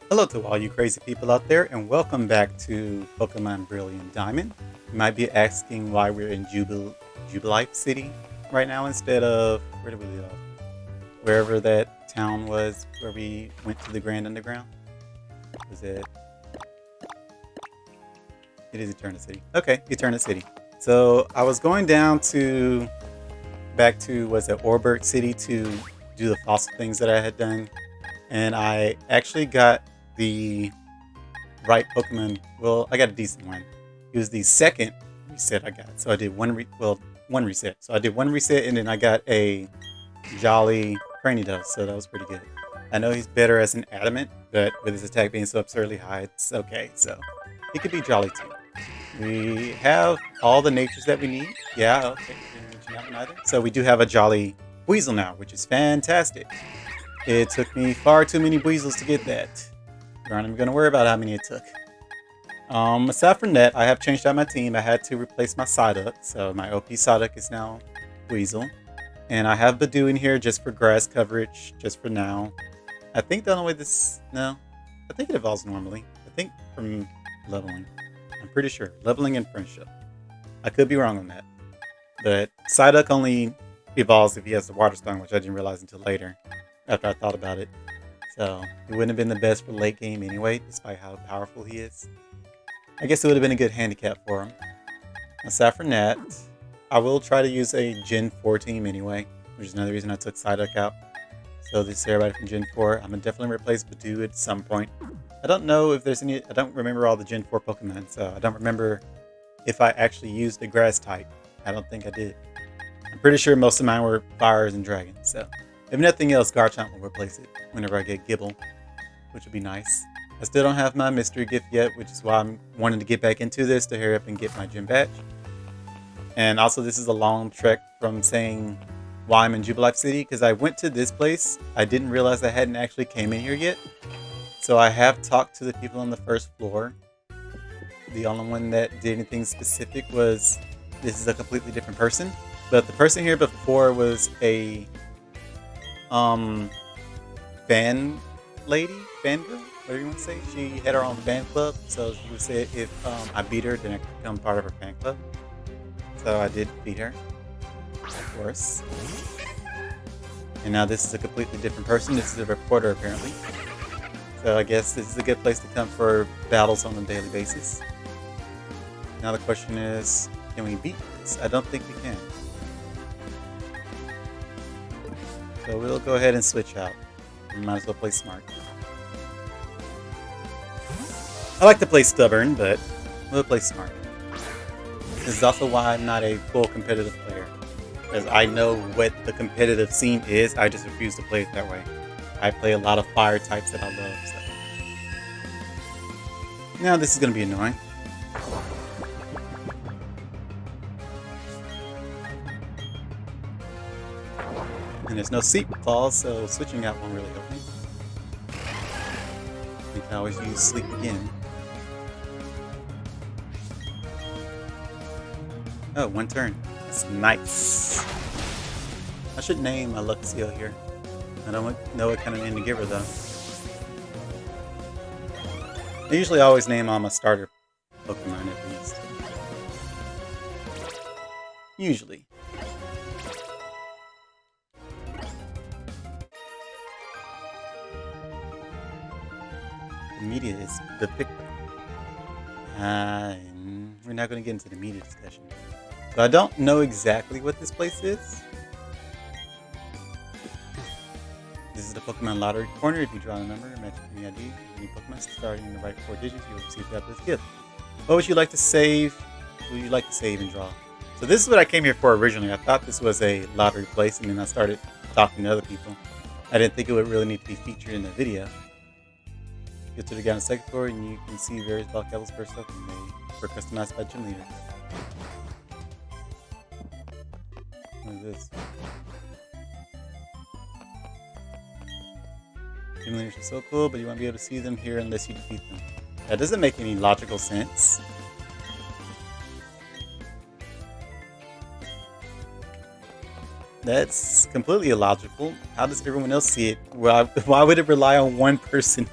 Hello to all you crazy people out there, and welcome back to Pokemon Brilliant Diamond. You might be asking why we're in Jubilife City right now instead of where did we leave off? Wherever that town was where we went to the Grand Underground. Was it? It is Eterna City. Okay, Eterna City. So I was going down to back to was it Orbert City to do the fossil things that I had done, and I actually got the right Pokemon. Well, I got a decent one. It was the second reset I got. So I did one reset. So I did one reset and then I got a Jolly Cranidos. So that was pretty good. I know he's better as an adamant, but with his attack being so absurdly high, it's okay. So he could be Jolly too. We have all the natures that we need. Yeah, okay. Didn't mention that one either. So we do have a Jolly Weasel now, which is fantastic. It took me far too many Weasels to get that. We're not even going to worry about how many it took. Aside from that, I have changed out my team. I had to replace my Psyduck, so my OP Psyduck is now Weasel. And I have Badoo in here just for grass coverage, just for now. I think the only way I think it evolves normally. I think from leveling. I'm pretty sure. Leveling and friendship. I could be wrong on that. But Psyduck only evolves if he has the Water Stone, which I didn't realize until later, after I thought about it. So it wouldn't have been the best for late game anyway, despite how powerful he is. I guess it would have been a good handicap for him. Aside from that, I will try to use a Gen 4 team anyway, which is another reason I took Psyduck out. So this is everybody from Gen 4. I'm going to definitely replace Badoo at some point. I don't know if there's any, I don't remember all the Gen 4 Pokemon, so I don't remember if I actually used the grass type. I don't think I did. I'm pretty sure most of mine were fires and dragons, so if nothing else, Garchomp will replace it whenever I get Gibble, which would be nice. I still don't have my mystery gift yet, which is why I'm wanting to get back into this to hurry up and get my gym badge. And also, this is a long trek from saying why I'm in Jubilife City, because I went to this place. I didn't realize I hadn't actually came in here yet. So I have talked to the people on the first floor. The only one that did anything specific was this is a completely different person. But the person here before was a fan fangirl, whatever you want to say. She had her own fan club, so she would say if I beat her, then I could become part of her fan club. So I did beat her, of course. And now this is a completely different person. This is a reporter, apparently. So I guess this is a good place to come for battles on a daily basis. Now the question is, can we beat this? I don't think we can. So we'll go ahead and switch out. We might as well play smart. I like to play stubborn, but we'll play smart. This is also why I'm not a full competitive player. Because I know what the competitive scene is, I just refuse to play it that way. I play a lot of fire types that I love. So. Now this is going to be annoying. And there's no seat clause, so switching out won't really help me. We can always use sleep again. Oh, one turn. That's nice. I should name a Luxio here. I don't know what kind of name to give her though. I usually always name all my starter Pokemon at least. Usually. The media is the pick. We're not going to get into the media discussion. So I don't know exactly what this place is. This is the Pokemon Lottery Corner. If you draw a number, match any ID, any Pokemon starting in the right 4 digits, you will receive that as a gift. What would you like to save? What would you like to save and draw? So this is what I came here for originally. I thought this was a lottery place, and then I started talking to other people. I didn't think it would really need to be featured in the video. Go to the guy on the second floor, and you can see various block levels first up, and they were customized by gym leader. What is this? Gym leaders are so cool, but you won't be able to see them here unless you defeat them. That doesn't make any logical sense. That's completely illogical. How does everyone else see it? Why would it rely on one person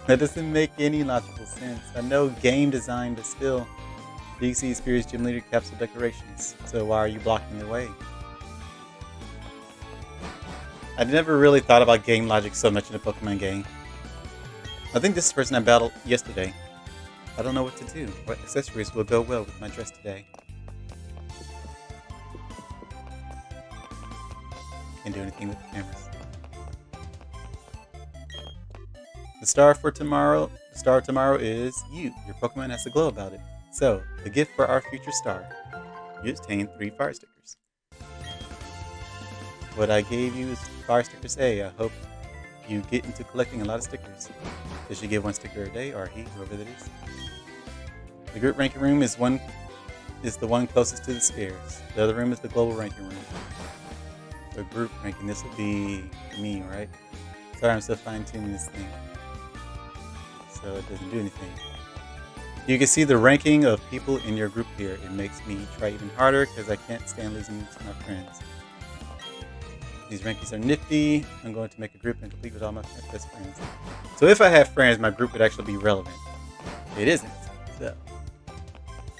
That doesn't make any logical sense. I know game design, but still. DC Spears Gym Leader capsule decorations. So why are you blocking the way? I never really thought about game logic so much in a Pokemon game. I think this is the person I battled yesterday. I don't know what to do. What accessories will go well with my dress today? Can't do anything with the cameras. The star of tomorrow is you. Your Pokemon has a glow about it. So, the gift for our future star. You obtain 3 fire stickers. What I gave you is fire stickers A. I hope you get into collecting a lot of stickers. Does she give 1 sticker a day, or he, whoever that is? The group ranking room is the one closest to the spheres. The other room is the global ranking room. So group ranking, this would be me, right? Sorry, I'm still fine-tuning this thing. So it doesn't do anything. You can see the ranking of people in your group here. It makes me try even harder because I can't stand losing to my friends. These rankings are nifty. I'm going to make a group and complete with all my best friends. So if I have friends, my group would actually be relevant. It isn't. So,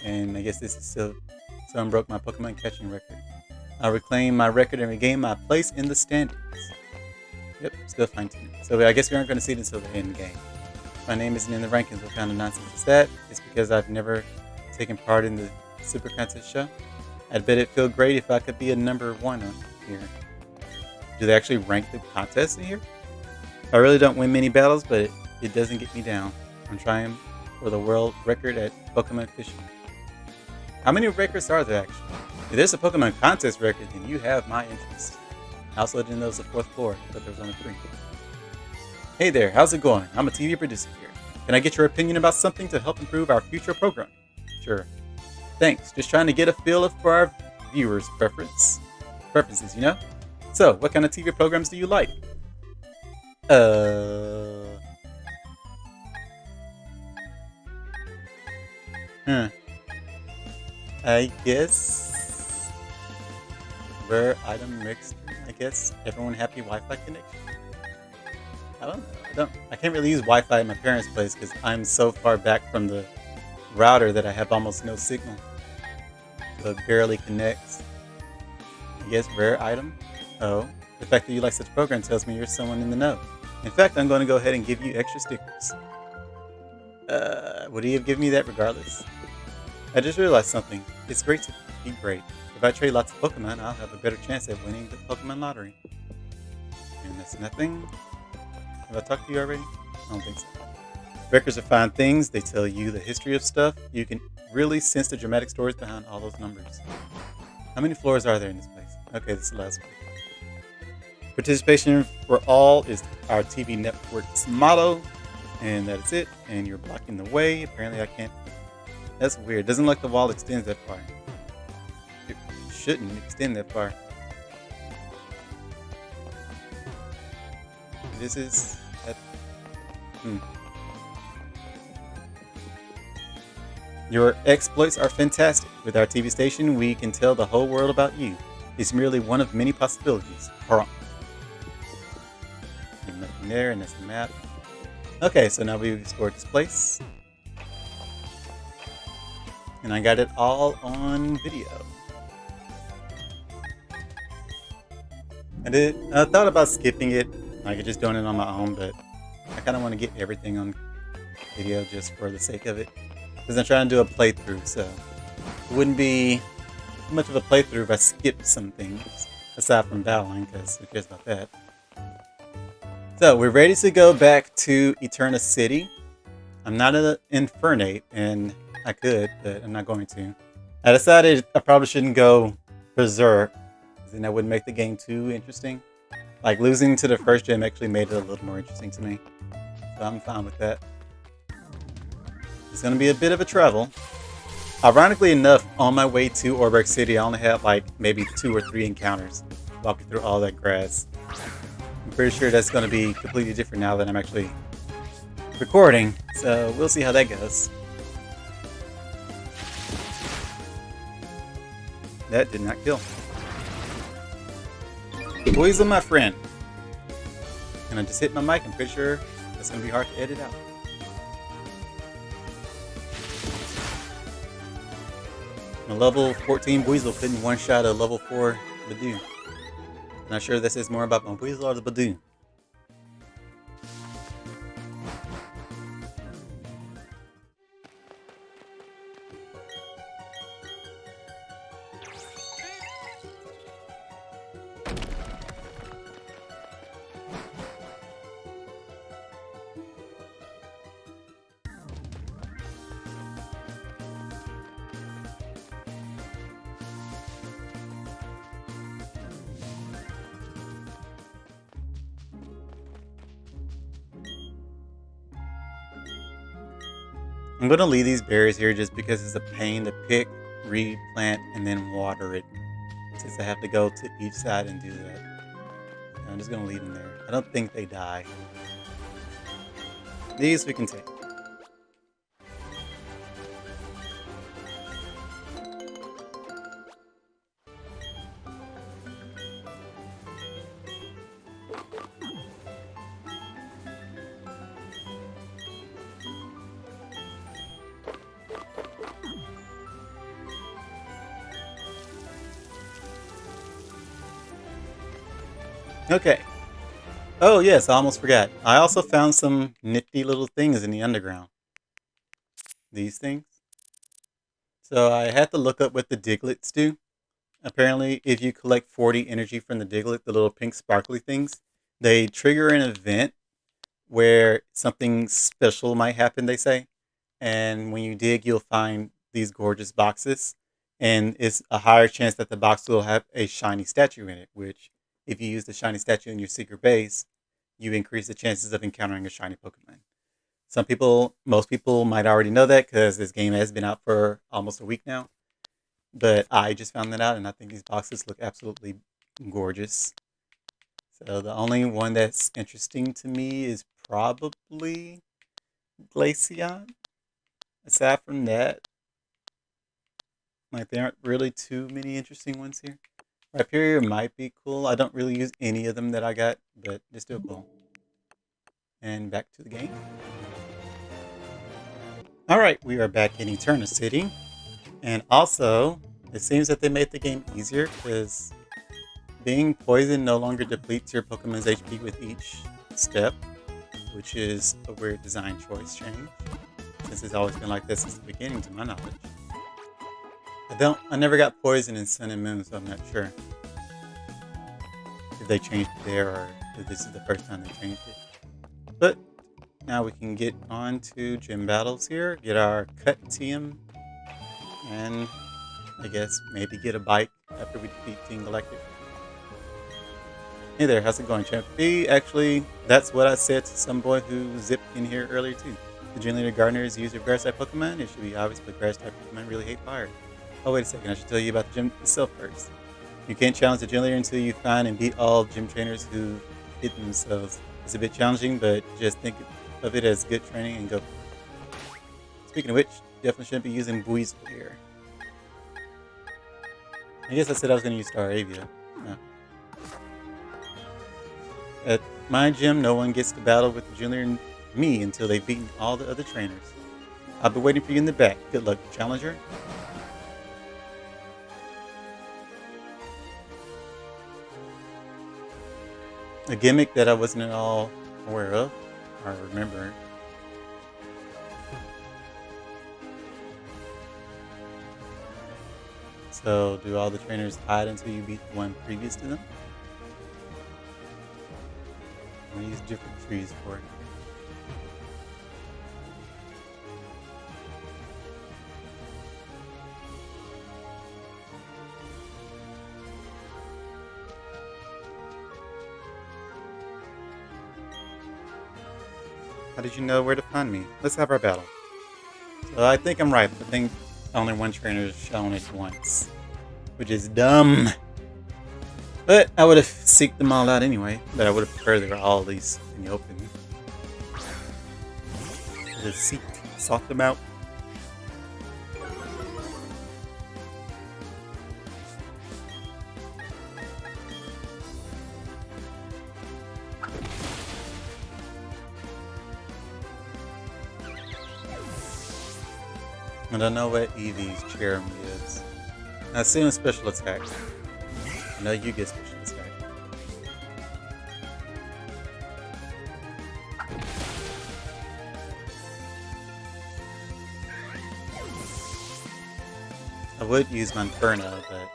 and I guess this is still someone broke my Pokemon catching record. I'll reclaim my record and regain my place in the standings. Yep, still fine-tuning. So I guess we aren't going to see it until the end game. My name isn't in the rankings. What kind of nonsense is that? It's because I've never taken part in the Super Contest show. I'd bet it'd feel great if I could be a number 1 on here. Do they actually rank the contests in here? I really don't win many battles, but it doesn't get me down. I'm trying for the world record at Pokemon fishing. How many records are there actually? If there's a Pokemon contest record, then you have my interest. I also didn't know it was the 4th floor, but there was only 3. Hey there, how's it going? I'm a TV producer here. Can I get your opinion about something to help improve our future program? Sure. Thanks, just trying to get a feel for our viewers' preferences, you know? So, what kind of TV programs do you like? I guess rare item mixed. I guess everyone happy Wi-Fi connection. I don't know. I can't really use Wi-Fi at my parents' place because I'm so far back from the router that I have almost no signal. So it barely connects. I guess rare item. Oh, the fact that you like such a program tells me you're someone in the know. In fact, I'm going to go ahead and give you extra stickers. Would he have given me that regardless? I just realized something. It's great to be great. If I trade lots of Pokemon, I'll have a better chance at winning the Pokemon lottery. And that's nothing. Have I talked to you already? I don't think so. Records are fine things. They tell you the history of stuff. You can really sense the dramatic stories behind all those numbers. How many floors are there in this place? Okay, this is the last one. Participation for all is our TV network's motto. And that's it. And you're blocking the way. Apparently I can't. That's weird. Doesn't look like the wall extends that far. It shouldn't extend that far. This is... Your exploits are fantastic. With our TV station, we can tell the whole world about you. It's merely one of many possibilities. Nothing there, and that's the map. Okay, so now we've explored this place. And I got it all on video. I thought about skipping it, like just doing it on my own, but I kind of want to get everything on video just for the sake of it. Because I'm trying to do a playthrough, so it wouldn't be much of a playthrough if I skipped some things, aside from battling, because who cares about that. So we're ready to go back to Eterna City. I'm not an Infernape, and I could, but I'm not going to. I decided I probably shouldn't go Berserk, because then that wouldn't make the game too interesting. Like, losing to the first gym actually made it a little more interesting to me. So I'm fine with that. It's going to be a bit of a travel. Ironically enough, on my way to Orberg City, I only had like maybe 2 or 3 encounters walking through all that grass. I'm pretty sure that's going to be completely different now that I'm actually recording. So we'll see how that goes. That did not kill. Poison my friend. And I just hit my mic. I'm pretty sure that's going to be hard to edit out. A level 14 Weasel couldn't one-shot a level 4 Badoo. Not sure if this is more about my Weasel or the Badoo. I'm going to leave these berries here just because it's a pain to pick, replant, and then water it. Since I have to go to each side and do that. I'm just going to leave them there. I don't think they die. These we can take. Okay. Oh yes, I almost forgot. I also found some nifty little things in the underground. These things. So I had to look up what the Diglets do. Apparently, if you collect 40 energy from the Diglett, the little pink sparkly things, they trigger an event where something special might happen, they say. And when you dig, you'll find these gorgeous boxes. And it's a higher chance that the box will have a shiny statue in it, which, if you use the shiny statue in your secret base, you increase the chances of encountering a shiny Pokemon. Most people might already know that because this game has been out for almost a week now. But I just found that out, and I think these boxes look absolutely gorgeous. So the only one that's interesting to me is probably Glaceon. Aside from that, like there aren't really too many interesting ones here. Rhyperior might be cool. I don't really use any of them that I got, but they're still cool. And back to the game. Alright, we are back in Eterna City. And also, it seems that they made the game easier because being poisoned no longer depletes your Pokemon's HP with each step, which is a weird design choice change, since it's always been like this since the beginning, to my knowledge. I never got poisoned in Sun and Moon, so I'm not sure if they changed it there or if this is the first time they changed it. But now we can get on to gym battles here, get our cut TM, and I guess maybe get a bike after we defeat Team Galactic. Hey there, how's it going, Champ B? Actually, that's what I said to some boy who zipped in here earlier too. The Gym Leader Gardener is a user of Grass-type Pokemon. It should be obvious, but Grass-type Pokemon really hate fire. Oh, wait a second, I should tell you about the gym itself first. You can't challenge the Gym Leader until you find and beat all gym trainers who hit themselves. It's a bit challenging, but just think of it as good training and go for it. Speaking of which, definitely shouldn't be using Weasel here. I guess I said I was going to use Staravia. No. At my gym, no one gets to battle with the Gym Leader and me until they've beaten all the other trainers. I'll be waiting for you in the back. Good luck, Challenger. A gimmick that I wasn't at all aware of, or remember. So, do all the trainers hide until you beat the one previous to them? I'm gonna use different trees for it. How did you know where to find me? Let's have our battle. So I think I'm right. I think only one trainer is shown it once, which is dumb. But I would have seeked them all out anyway. But I would have preferred they were all at least in the open. Just sought them out. I don't know what Eevee's Jeremy is. I assume special attack. I know you get special attack. I would use my Inferno, but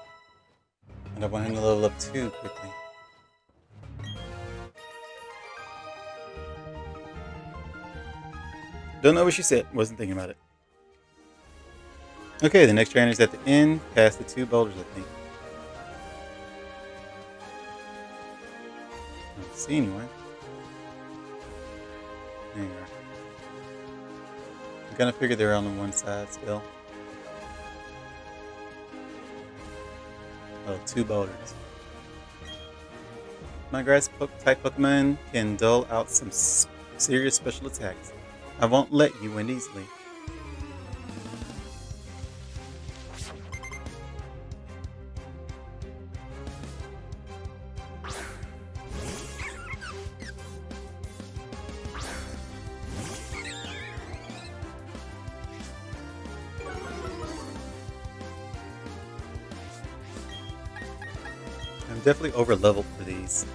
I don't want him to level up too quickly. Don't know what she said. Wasn't thinking about it. Okay, the next trainer's at the end, past the 2 boulders, I think. I don't see anyone. There you are. I kind of figured they were on the one side still. Oh, 2 boulders. My grass type Pokemon can dull out some serious special attacks. I won't let you win easily. I'm definitely over leveled for these.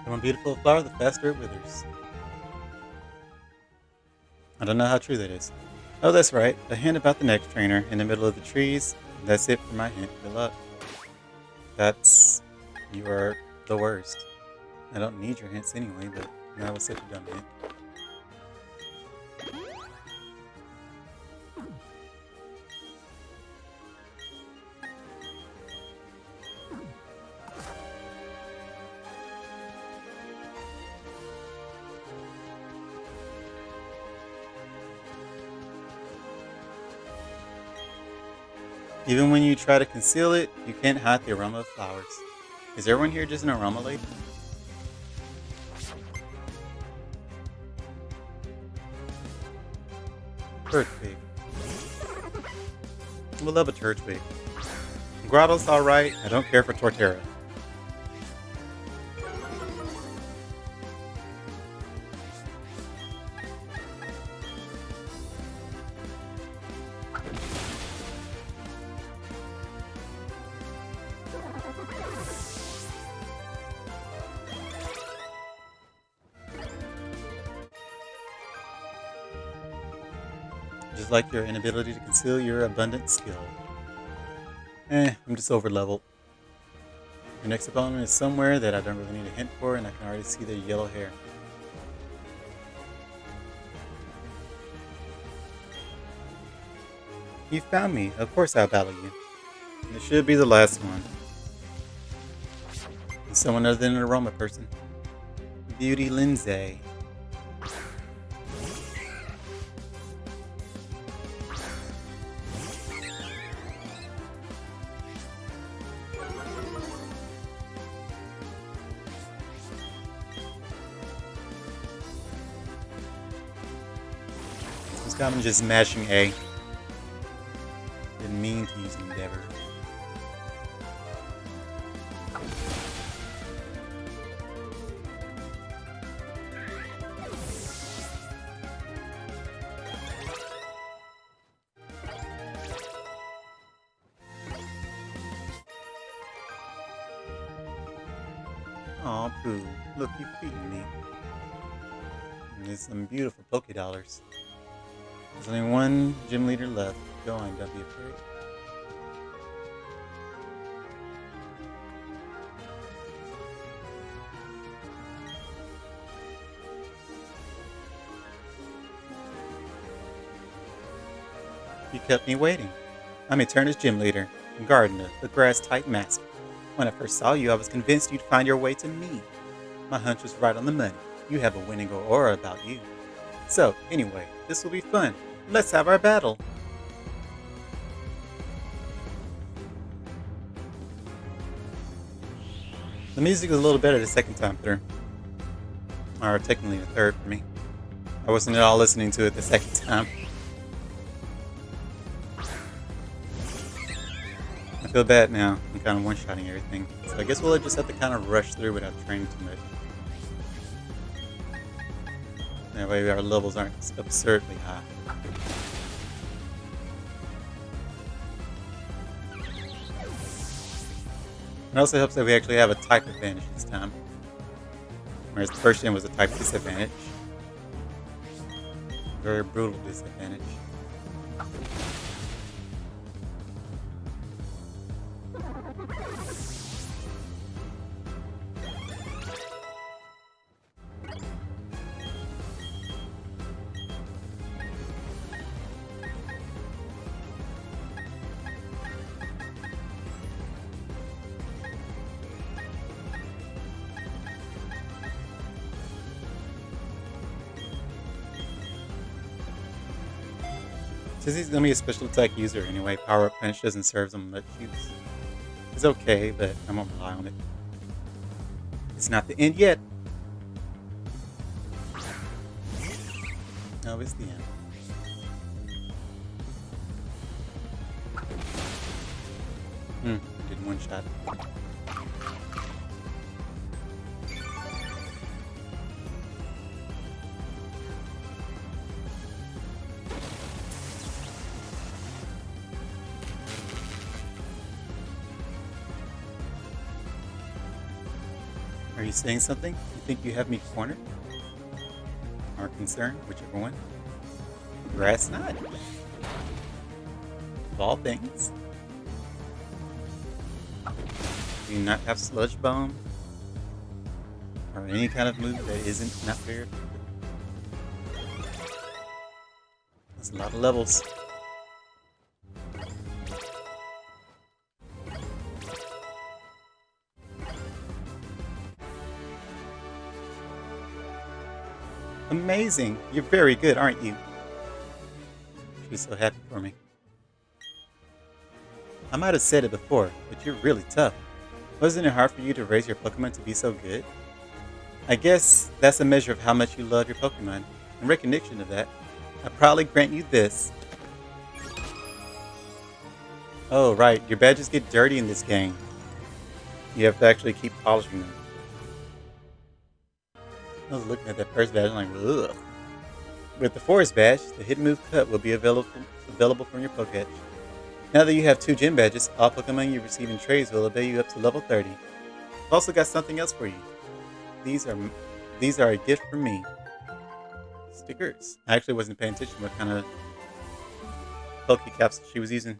The more beautiful a flower, the faster it withers. I don't know how true that is. Oh, that's right. A hint about the next trainer in the middle of the trees. That's it for my hint. Good luck. You are the worst. I don't need your hints anyway, but that was such a dumb hint. Even when you try to conceal it, you can't hide the aroma of flowers. Is everyone here just an aroma lady? Turtwig. We'll love a Turtwig. Grotto's alright. I don't care for Torterra. Just like your inability to conceal your abundant skill. I'm just over leveled. Your next opponent is somewhere that I don't really need a hint for, and I can already see their yellow hair. You found me. Of course I'll battle you. It should be the last one. It's someone other than an aroma person. Beauty Lindsay. I'm just mashing A. Didn't mean to use Endeavor. Aw, Pooh. Look, you've beaten me. And there's some beautiful Poké-Dollars. There's only one gym leader left. Go on, don't be afraid. You kept me waiting. I'm Eterna's gym leader and gardener, the grass-type master. When I first saw you, I was convinced you'd find your way to me. My hunch was right on the money. You have a winning aura about you. So, anyway, this will be fun. Let's have our battle. The music was a little better the second time through. Or technically the third for me. I wasn't at all listening to it the second time. I feel bad now. I'm kind of one-shotting everything. So I guess we'll just have to kind of rush through without training too much. That way our levels aren't absurdly high. It also helps that we actually have a type advantage this time. Whereas the first gen was a type disadvantage. Very brutal disadvantage. Since he's going to be a special attack user anyway, power up finish doesn't serve him much use. It's okay, but I won't rely on it. It's not the end yet. No, it's the end. Did one shot. Are you saying something? You think you have me cornered? Or concerned, whichever one. Grass knot. Of all things. Do you not have sludge bomb? Or any kind of move that isn't not very effective? That's a lot of levels. Amazing! You're very good, aren't you? She's so happy for me. I might have said it before, but you're really tough. Wasn't it hard for you to raise your Pokemon to be so good? I guess that's a measure of how much you love your Pokemon. In recognition of that, I proudly grant you this. Oh, right, your badges get dirty in this game. You have to actually keep polishing them. I was looking at that first badge and like, ugh. With the forest badge, the hidden move cut will be available from your Pokédex. Now that you have 2 gym badges, all Pokemon you receive in trades will obey you up to level 30. I've also got something else for you. These are a gift from me. Stickers. I actually wasn't paying attention to what kind of Pokecaps she was using.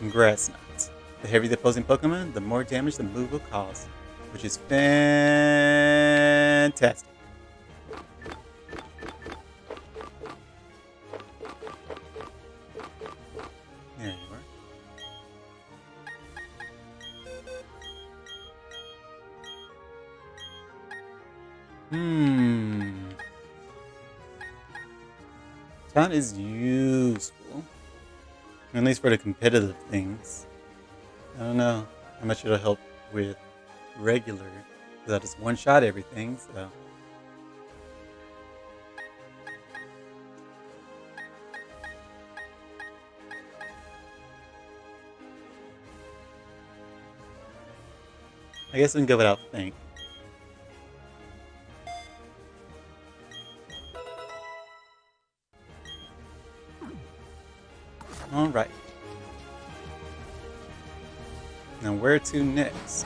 Grass knots. The heavier the opposing Pokemon, the more damage the move will cause, which is fantastic. There you are. Taunt is useful. At least for the competitive things. I don't know how much it'll help with regular, because I just one-shot everything, so. I guess we can go without think. Alright. Now where to next?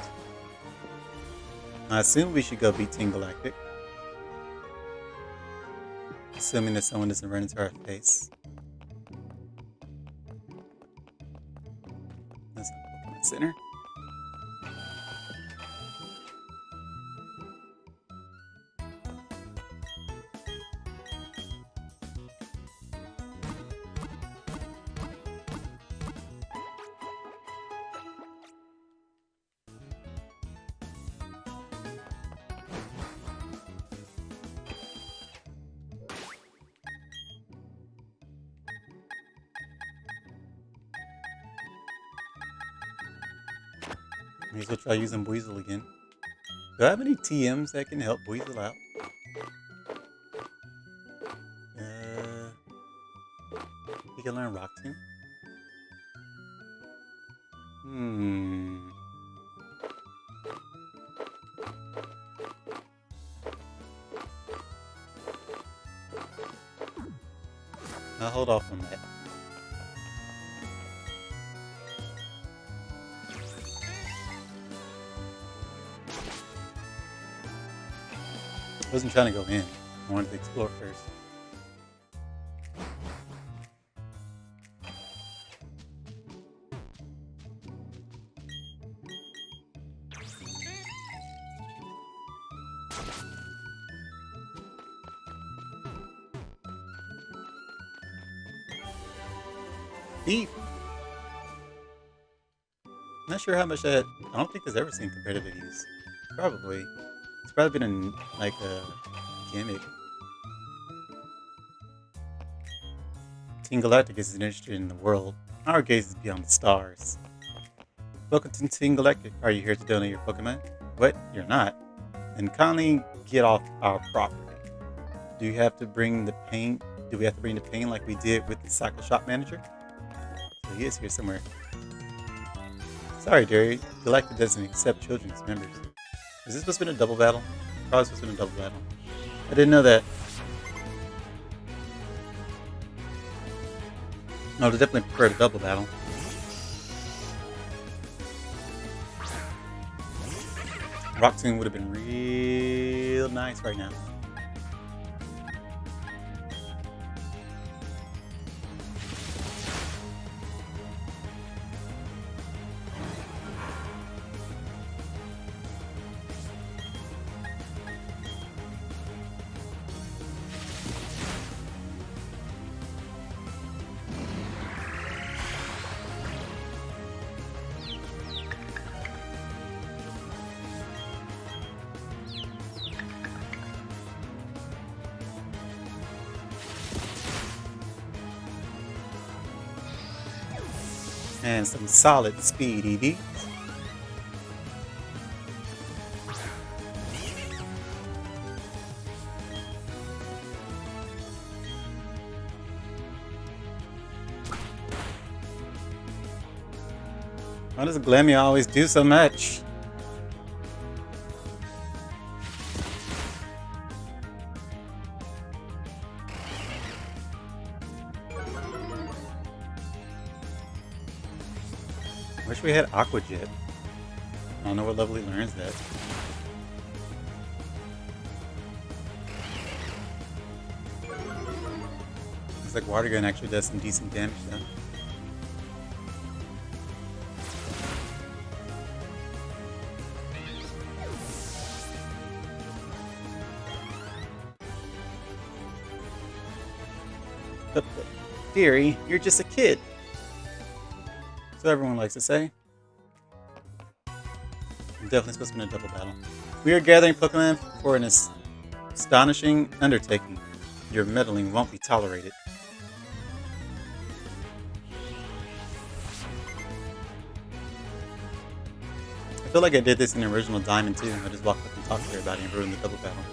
I assume we should go beat Team Galactic. Assuming that someone doesn't run into our face. That's Pokemon Center. May as well try using Weasel again. Do I have any TMs that can help Weasel out? He can learn Rock Tomb? I'll hold off on that. I wasn't trying to go in. I wanted to explore first. Deep. Not sure how much that. I don't think there's ever seen competitive use. Probably. It's probably been like a gimmick. Team Galactic is interested in the world. Our gaze is beyond the stars. Welcome to Team Galactic. Are you here to donate your Pokemon? What? You're not? Then kindly get off our property. Do we have to bring the pain like we did with the Cycle Shop manager? So he is here somewhere. Sorry, Derry. Galactic doesn't accept children as members. Is this supposed to be a double battle? Probably supposed to be a double battle. I didn't know that. No, I would definitely prefer the double battle. Rock Tomb would have been real nice right now. And some solid speed EV. Why does Glammy always do so much? Wish we had Aqua Jet. I don't know what level he learns that. Looks like Water Gun actually does some decent damage though. But, Deary, you're just a kid. So everyone likes to say. I'm definitely supposed to be in a double battle. We are gathering Pokemon for an astonishing undertaking. Your meddling won't be tolerated. I feel like I did this in the original Diamond too. I just walked up and talked to everybody and ruined the double battle.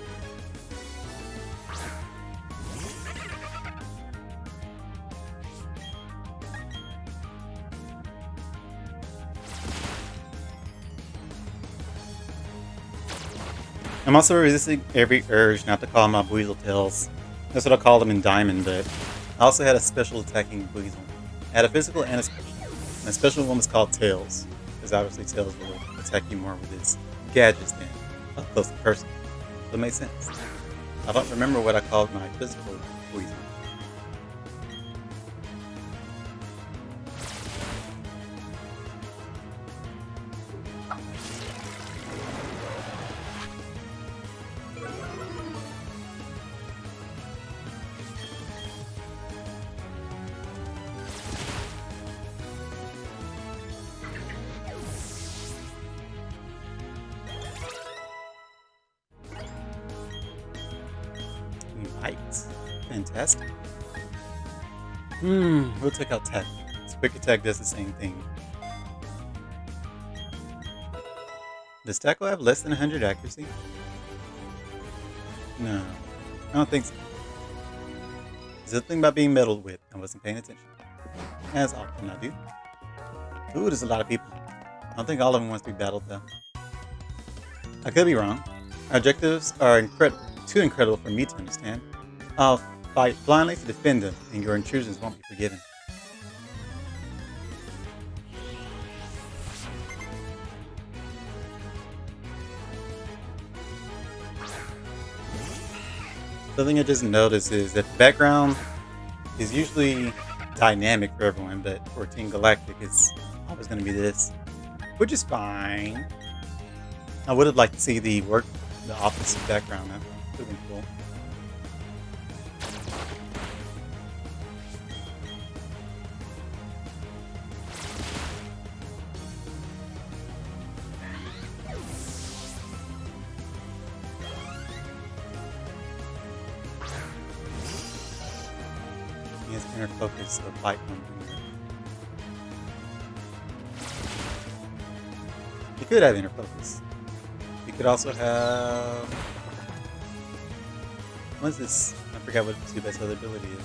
I'm also resisting every urge not to call my Weasel Tails. That's what I call them in Diamond, but I also had a special attacking Weasel. I had a physical and a special. My special one was called Tails, because obviously Tails will attack you more with his gadgets than up close and personal. That makes sense. I don't remember what I called my physical Weasel. Right. Fantastic. We'll take out Tech. Quick Attack does the same thing. Does Tackle have less than 100 accuracy? No, I don't think so. Is the thing about being meddled with? I wasn't paying attention. As often I do. Ooh, there's a lot of people. I don't think all of them wants to be battled though. I could be wrong. Our objectives are too incredible for me to understand. I'll fight blindly to defend them, and your intrusions won't be forgiven. Something I just noticed is that the background is usually dynamic for everyone, but for Team Galactic, it's always going to be this, which is fine. I would have liked to see the opposite background. That would have been cool. He has inner focus of light on him. He could have inner focus. He could also have. What's this? I forgot what Tsubas's other ability is.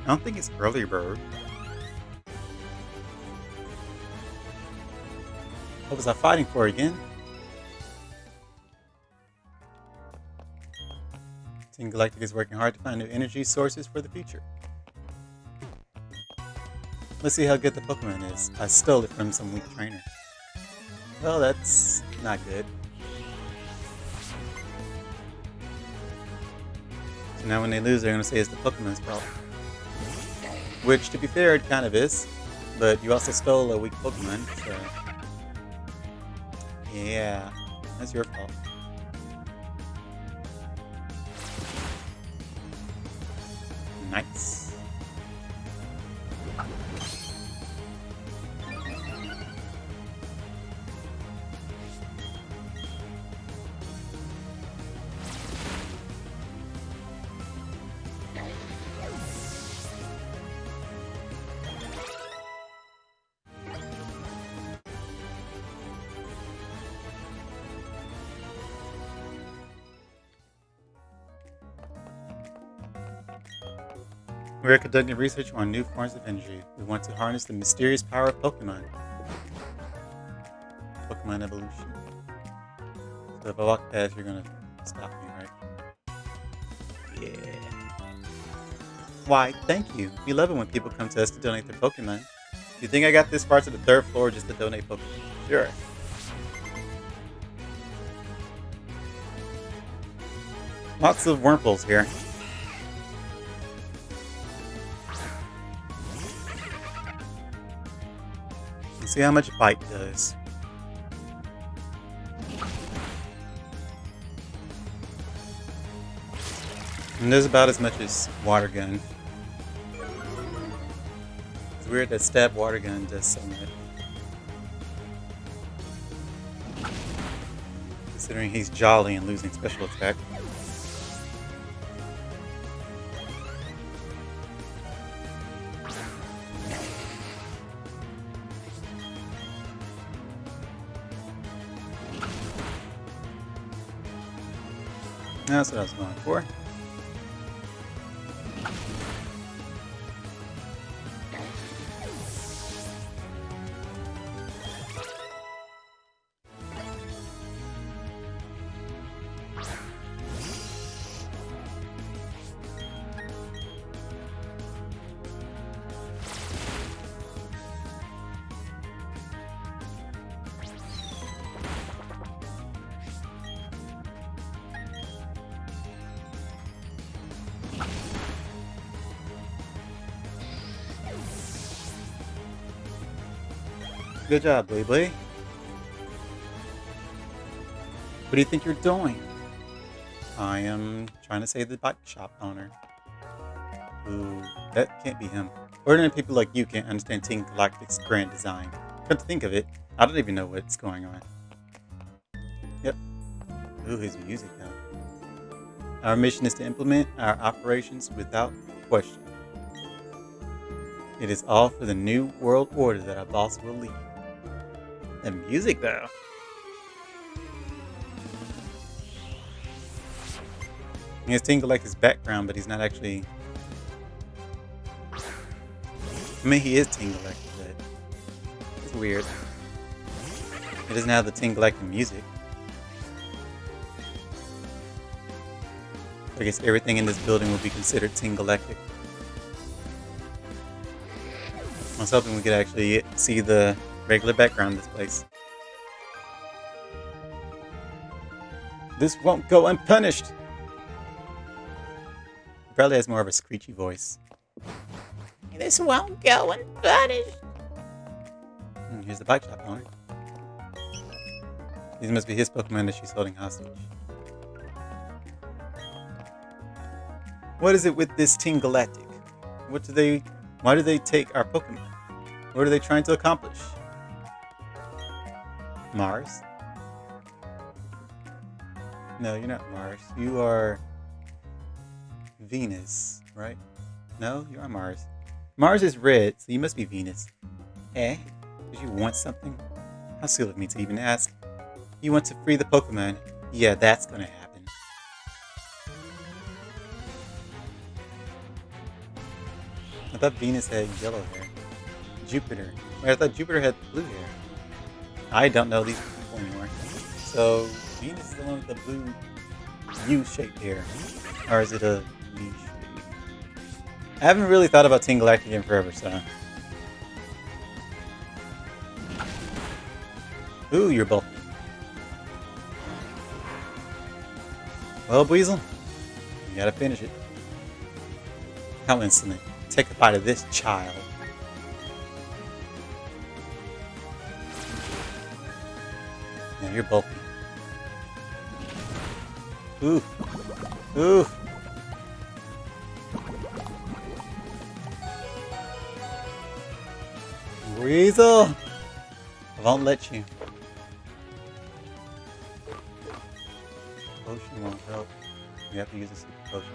I don't think it's early bird. What was I fighting for again? Team Galactic is working hard to find new energy sources for the future. Let's see how good the Pokemon is. I stole it from some weak trainer. Well, that's not good. So now when they lose, they're going to say it's the Pokemon's problem. Which, to be fair, it kind of is. But you also stole a weak Pokemon, so... yeah, that's your fault. Nice. We are conducting research on new forms of energy. We want to harness the mysterious power of Pokemon. Pokemon evolution. So if I walk past, you're gonna stop me, right? Yeah. Why, thank you. We love it when people come to us to donate their Pokemon. Do you think I got this far to the 3rd floor just to donate Pokemon? Sure. Lots of Wurmples here. See how much bite does. And there's about as much as water gun. It's weird that stab water gun does so much. Considering he's jolly and losing special attack. That's what I was going for. Good job, Blee Blee. What do you think you're doing? I am trying to save the bike shop owner. Ooh, that can't be him. Ordinary people like you can't understand Team Galactic's grand design. Come to think of it, I don't even know what's going on. Yep. Ooh, his music now. Our mission is to implement our operations without question. It is all for the new world order that our boss will lead. The music, though. He has Team Galactic's background, but he's not actually... I mean, he is Team Galactic, but it's weird. It doesn't have the Team Galactic music. I guess everything in this building will be considered Team Galactic. I was hoping we could actually see the regular background of this place. This won't go unpunished! He probably has more of a screechy voice. This won't go unpunished! Here's the bike shop owner. These must be his Pokemon that she's holding hostage. What is it with this Team Galactic? Why do they take our Pokemon? What are they trying to accomplish? Mars? No, you're not Mars. You are Venus, right? No, you are Mars. Mars is red, so you must be Venus. Eh? Did you want something? How silly of me to even ask. You want to free the Pokemon? Yeah, that's gonna happen. I thought Venus had yellow hair. Jupiter. Wait, I thought Jupiter had blue hair. I don't know these people anymore. So, Venus is the one with the blue U-shaped hair. Or is it a V shape? I haven't really thought about Team Galactic in forever, so... Ooh, you're both. Well, Weasel, you gotta finish it. How insolent. Take a bite of this, child. Yeah, you're bulky. Ooh. Ooh. Weasel! I won't let you. Potion won't help. You have to use a super potion.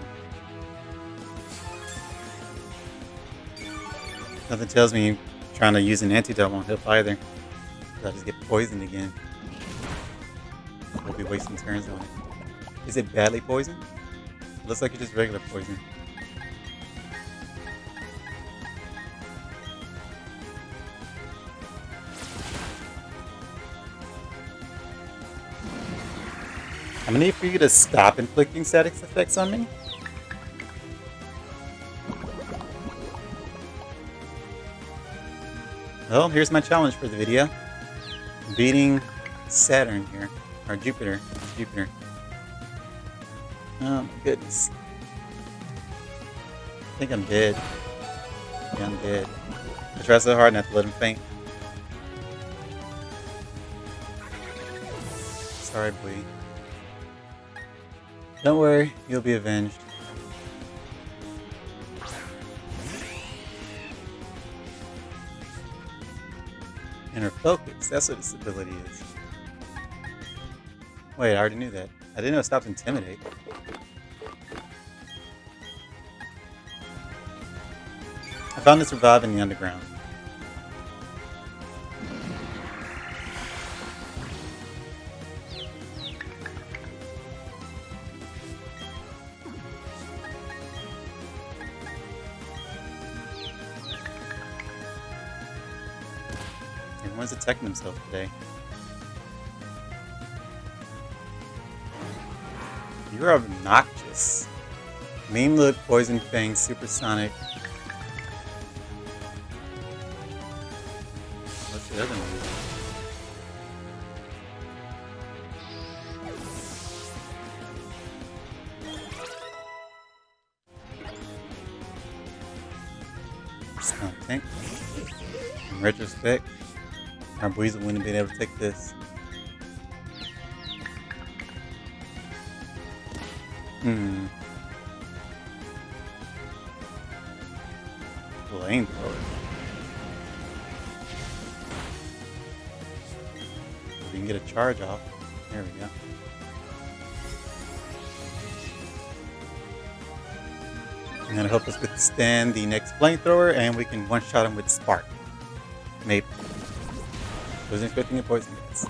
Nothing tells me trying to use an antidote won't help either. I'll just get poisoned again. We'll be wasting turns on it. Is it badly poisoned? It looks like it's just regular poison. I'm gonna need for you to stop inflicting static effects on me. Well, here's my challenge for the video. Beating Saturn here. Or Jupiter. Jupiter. Oh my goodness. I think I'm dead. Yeah, I'm dead. I tried so hard not to let him faint. Sorry, boy. Don't worry, you'll be avenged. Inner focus, that's what its ability is. Wait, I already knew that. I didn't know it stopped Intimidate. I found this revive in the underground. Everyone's attacking themselves today. You're obnoxious. Mean look, poison fang, supersonic. What's the other one? Tank. In retrospect, our Weasel wouldn't have been able to take this. Flamethrower. We can get a charge off. There we go. And that'll help us withstand the next flamethrower, and we can one-shot him with Spark. Maybe. Wasn't expecting a poison gas.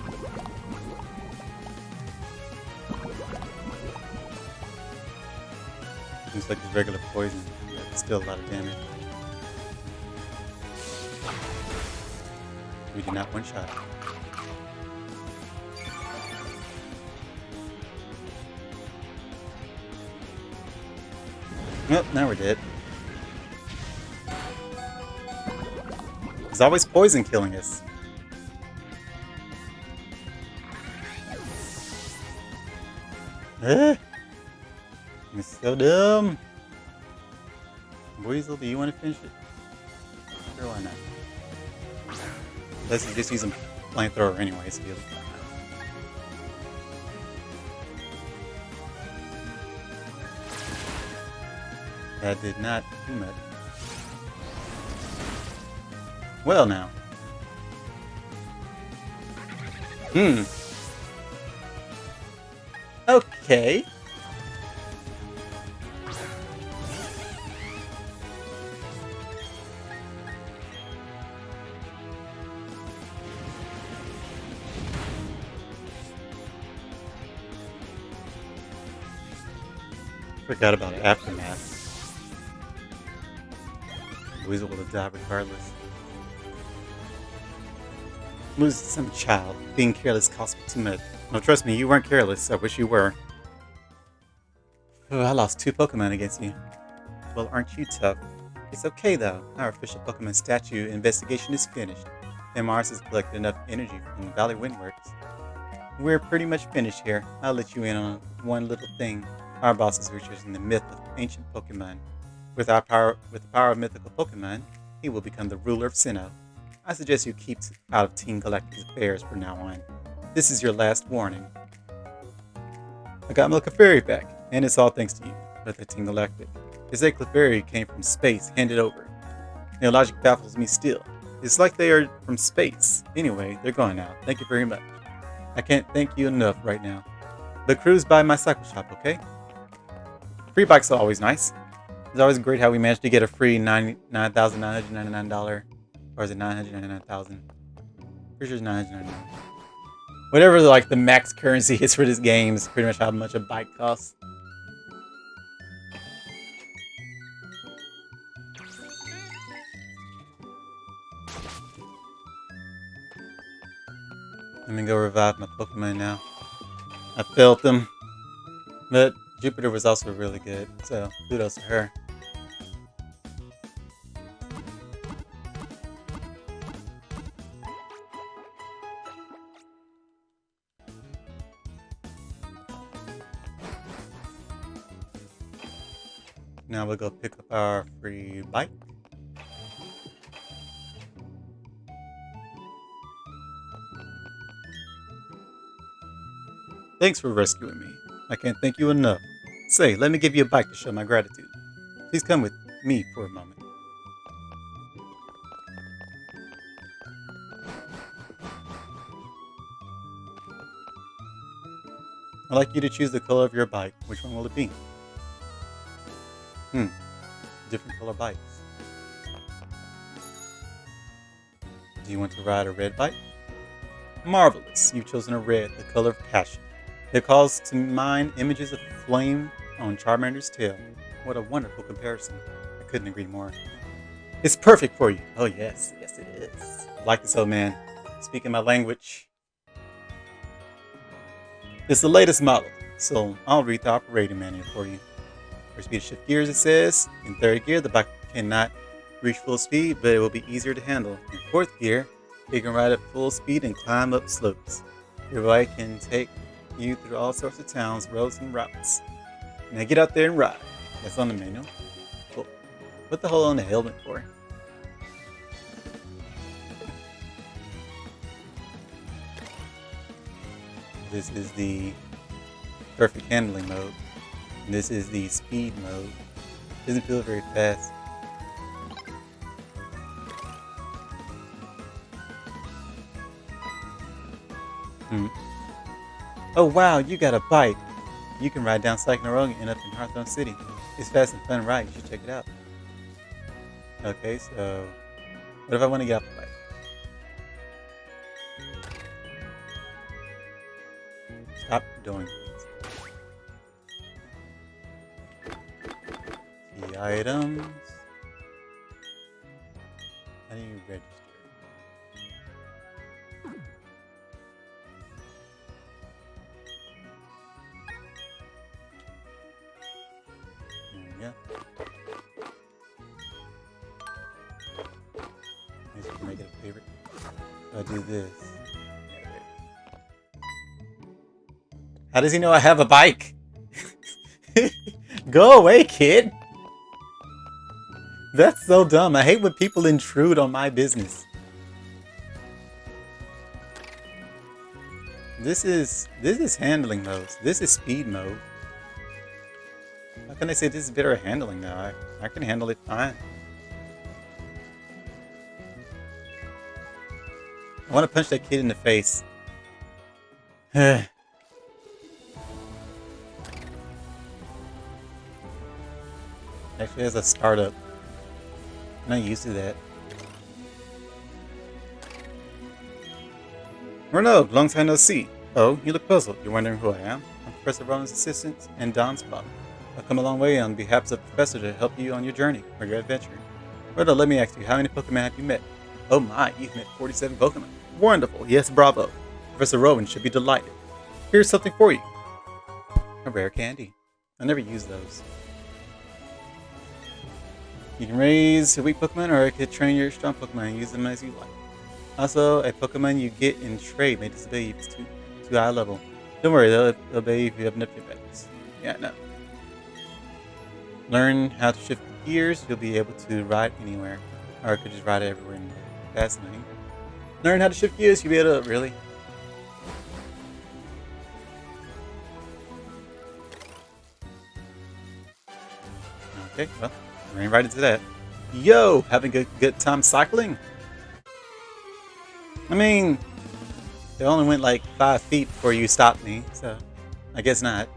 Seems like it's regular poison, but it's still a lot of damage. We did not one-shot him. Nope, now we're dead. There's always poison killing us. I'm so dumb. Weasel, do you want to finish it? Sure, why not? Let's just use a flamethrower anyway, so you'll be fine. That did not do much. Well, now. Okay. Forgot about Aftermath. Weasel will have died regardless. Lose some child. Being careless cost me too much. No, trust me, you weren't careless. I wish you were. Oh, I lost 2 Pokemon against you. Well, aren't you tough? It's okay though. Our official Pokemon statue investigation is finished, and Mars has collected enough energy from the Valley Windworks. We're pretty much finished here. I'll let you in on one little thing. Our boss is researching the myth of ancient Pokemon. With the power of mythical Pokemon, he will become the ruler of Sinnoh. I suggest you keep out of Team Galactic's affairs from now on. This is your last warning. I got my Clefairy back, and it's all thanks to you, but the Team Galactic. They say Clefairy came from space, handed over. Their logic baffles me still. It's like they are from space. Anyway, they're gone now. Thank you very much. I can't thank you enough right now. But cruise by my cycle shop, okay? Free bikes are always nice. It's always great how we managed to get a free $99,999, or is it $999,000? Pretty sure it's $999. Whatever like the max currency is for this game is pretty much how much a bike costs. Let me go revive my Pokemon now. I felt them, but Jupiter was also really good, so kudos to her. Now we'll go pick up our free bike. Thanks for rescuing me. I can't thank you enough. Say, let me give you a bike to show my gratitude. Please come with me for a moment. I'd like you to choose the color of your bike. Which one will it be? Different color bikes. Do you want to ride a red bike? Marvelous. You've chosen a red, the color of passion. It calls to mind images of flame on Charmander's tail. What a wonderful comparison. I couldn't agree more. It's perfect for you. Oh yes, yes it is. I like this old man speaking my language. It's the latest model, so I'll read the operating manual for you. For speed to shift gears, it says, in 3rd gear, the bike cannot reach full speed, but it will be easier to handle. In 4th gear, you can ride at full speed and climb up slopes. Your bike can take you through all sorts of towns, roads, and routes. Now get out there and ride. That's on the manual. Cool. What the hell on the helmet for? This is the perfect handling mode. And this is the speed mode. Doesn't feel very fast. Oh wow, you got a bike. You can ride down Cyclone and end up in Hearthstone City. It's fast and fun ride. You should check it out. Okay, so what if I want to get off the bike? Stop doing things. Key items. How do you register? Yeah. Maybe we can make it a favorite. I'll do this. Yeah, how does he know I have a bike? Go away, kid. That's so dumb. I hate when people intrude on my business. This is handling mode. This is speed mode. How can I say this is better at handling now? I can handle it fine. I want to punch that kid in the face. Actually has a startup. I'm not used to that. Renaud, long time no see. Oh, you look puzzled. You're wondering who I am? I'm Professor Rowan's assistant and Don's father. I've come a long way on behalf of the professor to help you on your journey or your adventure. Renaud, let me ask you, how many Pokemon have you met? Oh my, you've met 47 Pokemon. Wonderful, yes, bravo. Professor Rowan should be delighted. Here's something for you. A rare candy. I never use those. You can raise a weak Pokemon or you could train your strong Pokemon and use them as you like. Also, a Pokemon you get in trade may disobey if it's too high level. Don't worry, they'll obey if you have enough defense. Yeah, no. Learn how to shift gears, you'll be able to ride anywhere. Or you could just ride everywhere in Fascinating. Learn how to shift gears, you'll be able to really. Okay, well, ran right into that. Yo, having a good time cycling? I mean, it only went like 5 feet before you stopped me, so I guess not.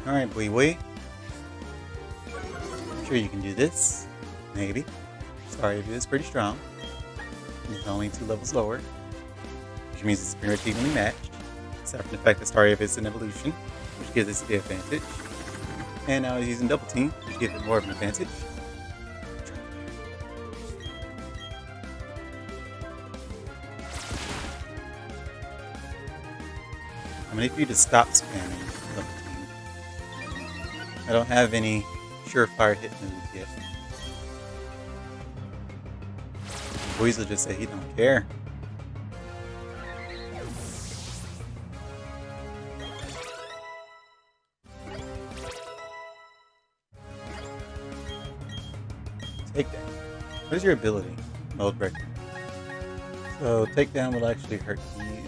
Alright, Wee Wee. I'm sure you can do this. Maybe. Sorry, it is pretty strong. It's only 2 levels lower, which means it's pretty much evenly matched, except for the fact that Staryu is an evolution, which gives us the advantage. And now he's using Double Team, which gives it more of an advantage. I'm gonna need for you to stop spamming Double Team. I don't have any surefire hit moves yet. Weasel just said he don't care. Takedown. What is your ability? Mode breaker. So takedown will actually hurt you.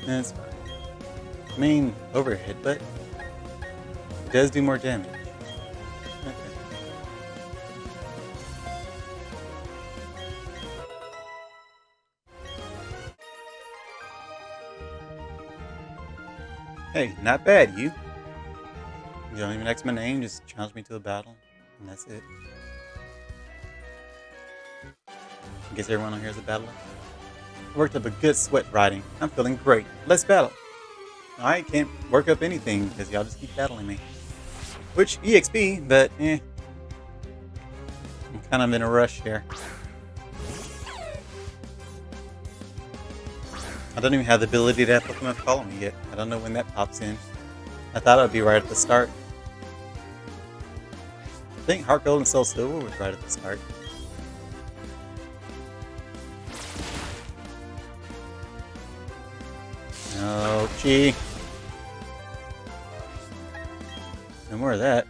That's fine. I mean, over headbutt. It does do more damage. Okay. Hey, not bad, you. You don't even ask my name, just challenge me to a battle, and that's it. I guess everyone on here is a battler. I worked up a good sweat riding. I'm feeling great. Let's battle. I can't work up anything because y'all just keep battling me. Which, EXP, but I'm kind of in a rush here. I don't even have the ability to have Pokemon follow me yet. I don't know when that pops in. I thought it would be right at the start. I think Heart Gold and Soul Silver was right at the start. No, gee. No more of that.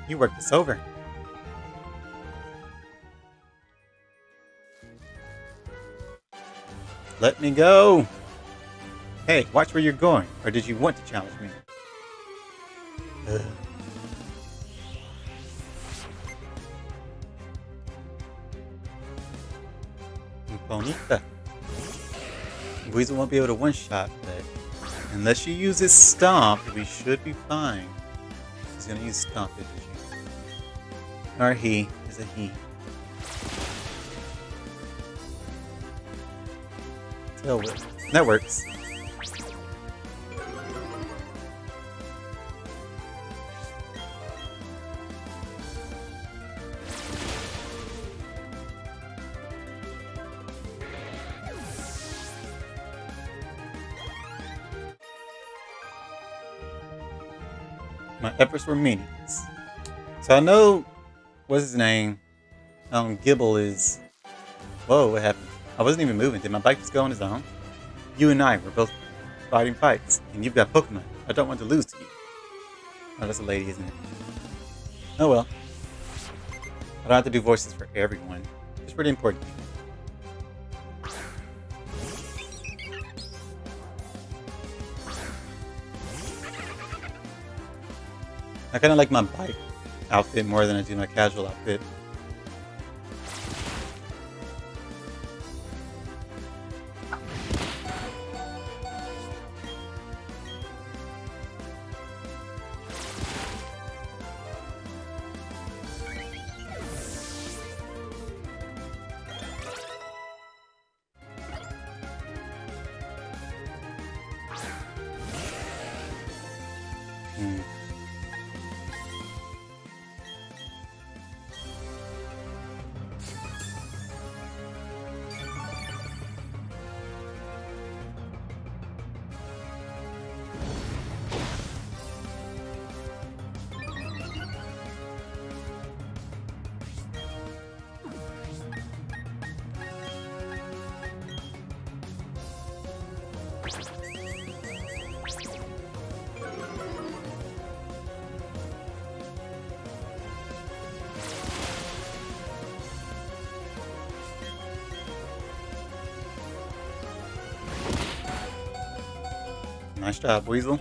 You worked this over. Let me go! Hey, watch where you're going, or did you want to challenge me? Ugh. Bonita. Weasel won't be able to one-shot, but unless she uses Stomp, we should be fine. She's gonna use Stomp, isn't she? Or he is a he. Tail whip. That works. My efforts were meaningless. So I know, what's his name? Gibble is... Whoa, what happened? I wasn't even moving. Did my bike just go on its own? You and I were both fighting fights, and you've got Pokemon. I don't want to lose to you. Oh, that's a lady, isn't it? Oh well. I don't have to do voices for everyone. It's pretty important people. I kind of like my bike outfit more than I do my casual outfit. Nice job, Weasel.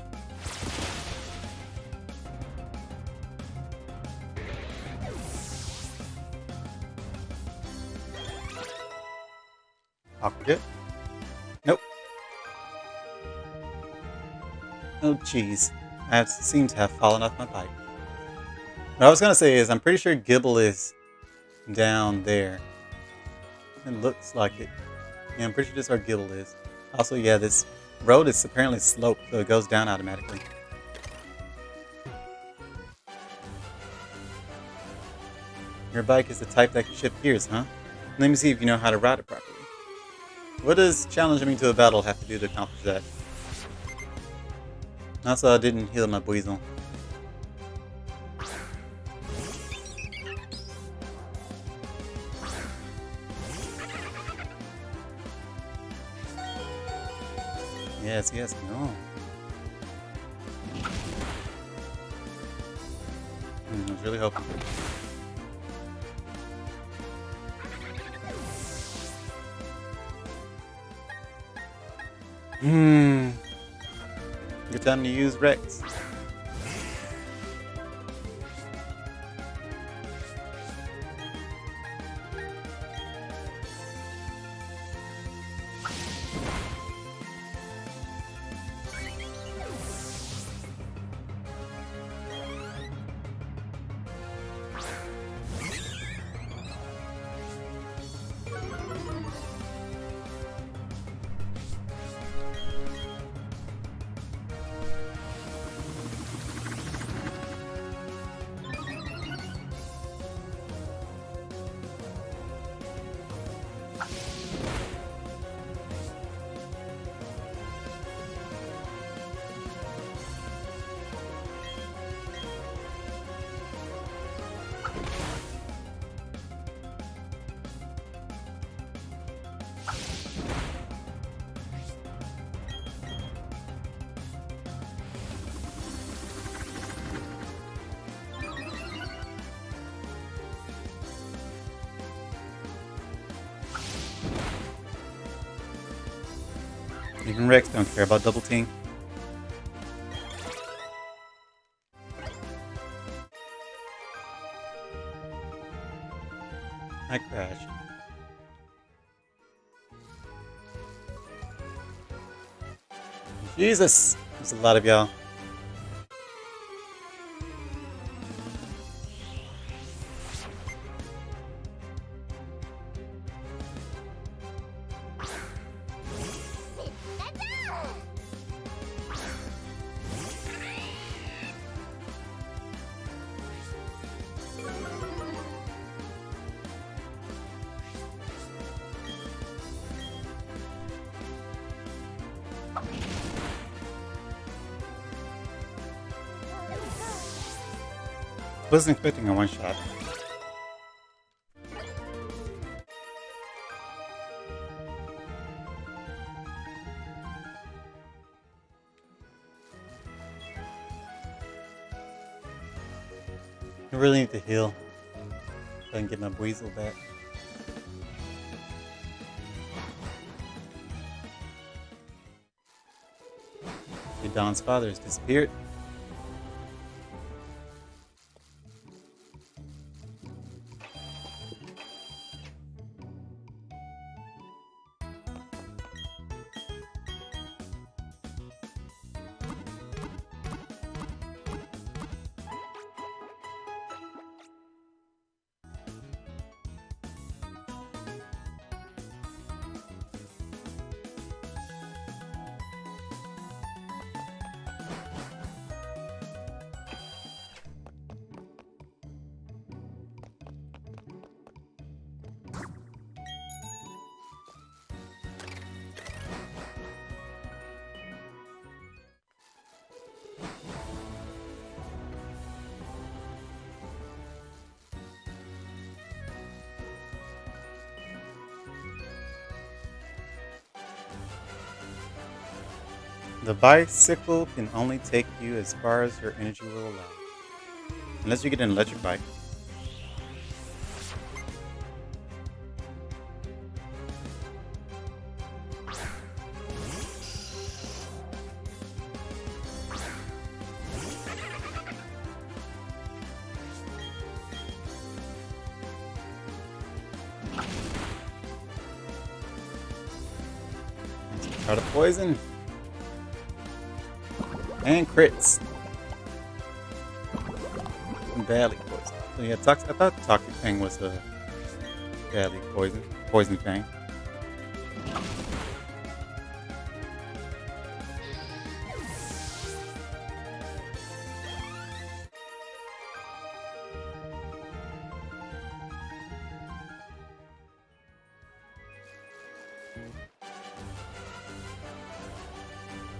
Pocket. Nope. Oh, jeez. I seem to have fallen off my bike. What I was going to say is I'm pretty sure Gibble is down there. It looks like it. Yeah, I'm pretty sure this is where Gibble is. Also, yeah, this road is apparently sloped, so it goes down automatically. Your bike is the type that can shift gears, huh? Let me see if you know how to ride it properly. What does challenging me to a battle have to do to accomplish that? Also, I didn't heal my Weasel. Yes, yes, no. I was really hoping. Good time to use Rex. Even Rex don't care about double team. I crashed. Jesus! There's a lot of y'all. Wasn't expecting a one shot. I really need to heal so I can get my Weasel back. Okay, Don's father has disappeared. The bicycle can only take you as far as your energy will allow. Unless you get an electric bike. Try to poison. And crits. Badly poison. So yeah, I thought Toxic Fang was a badly poison Fang.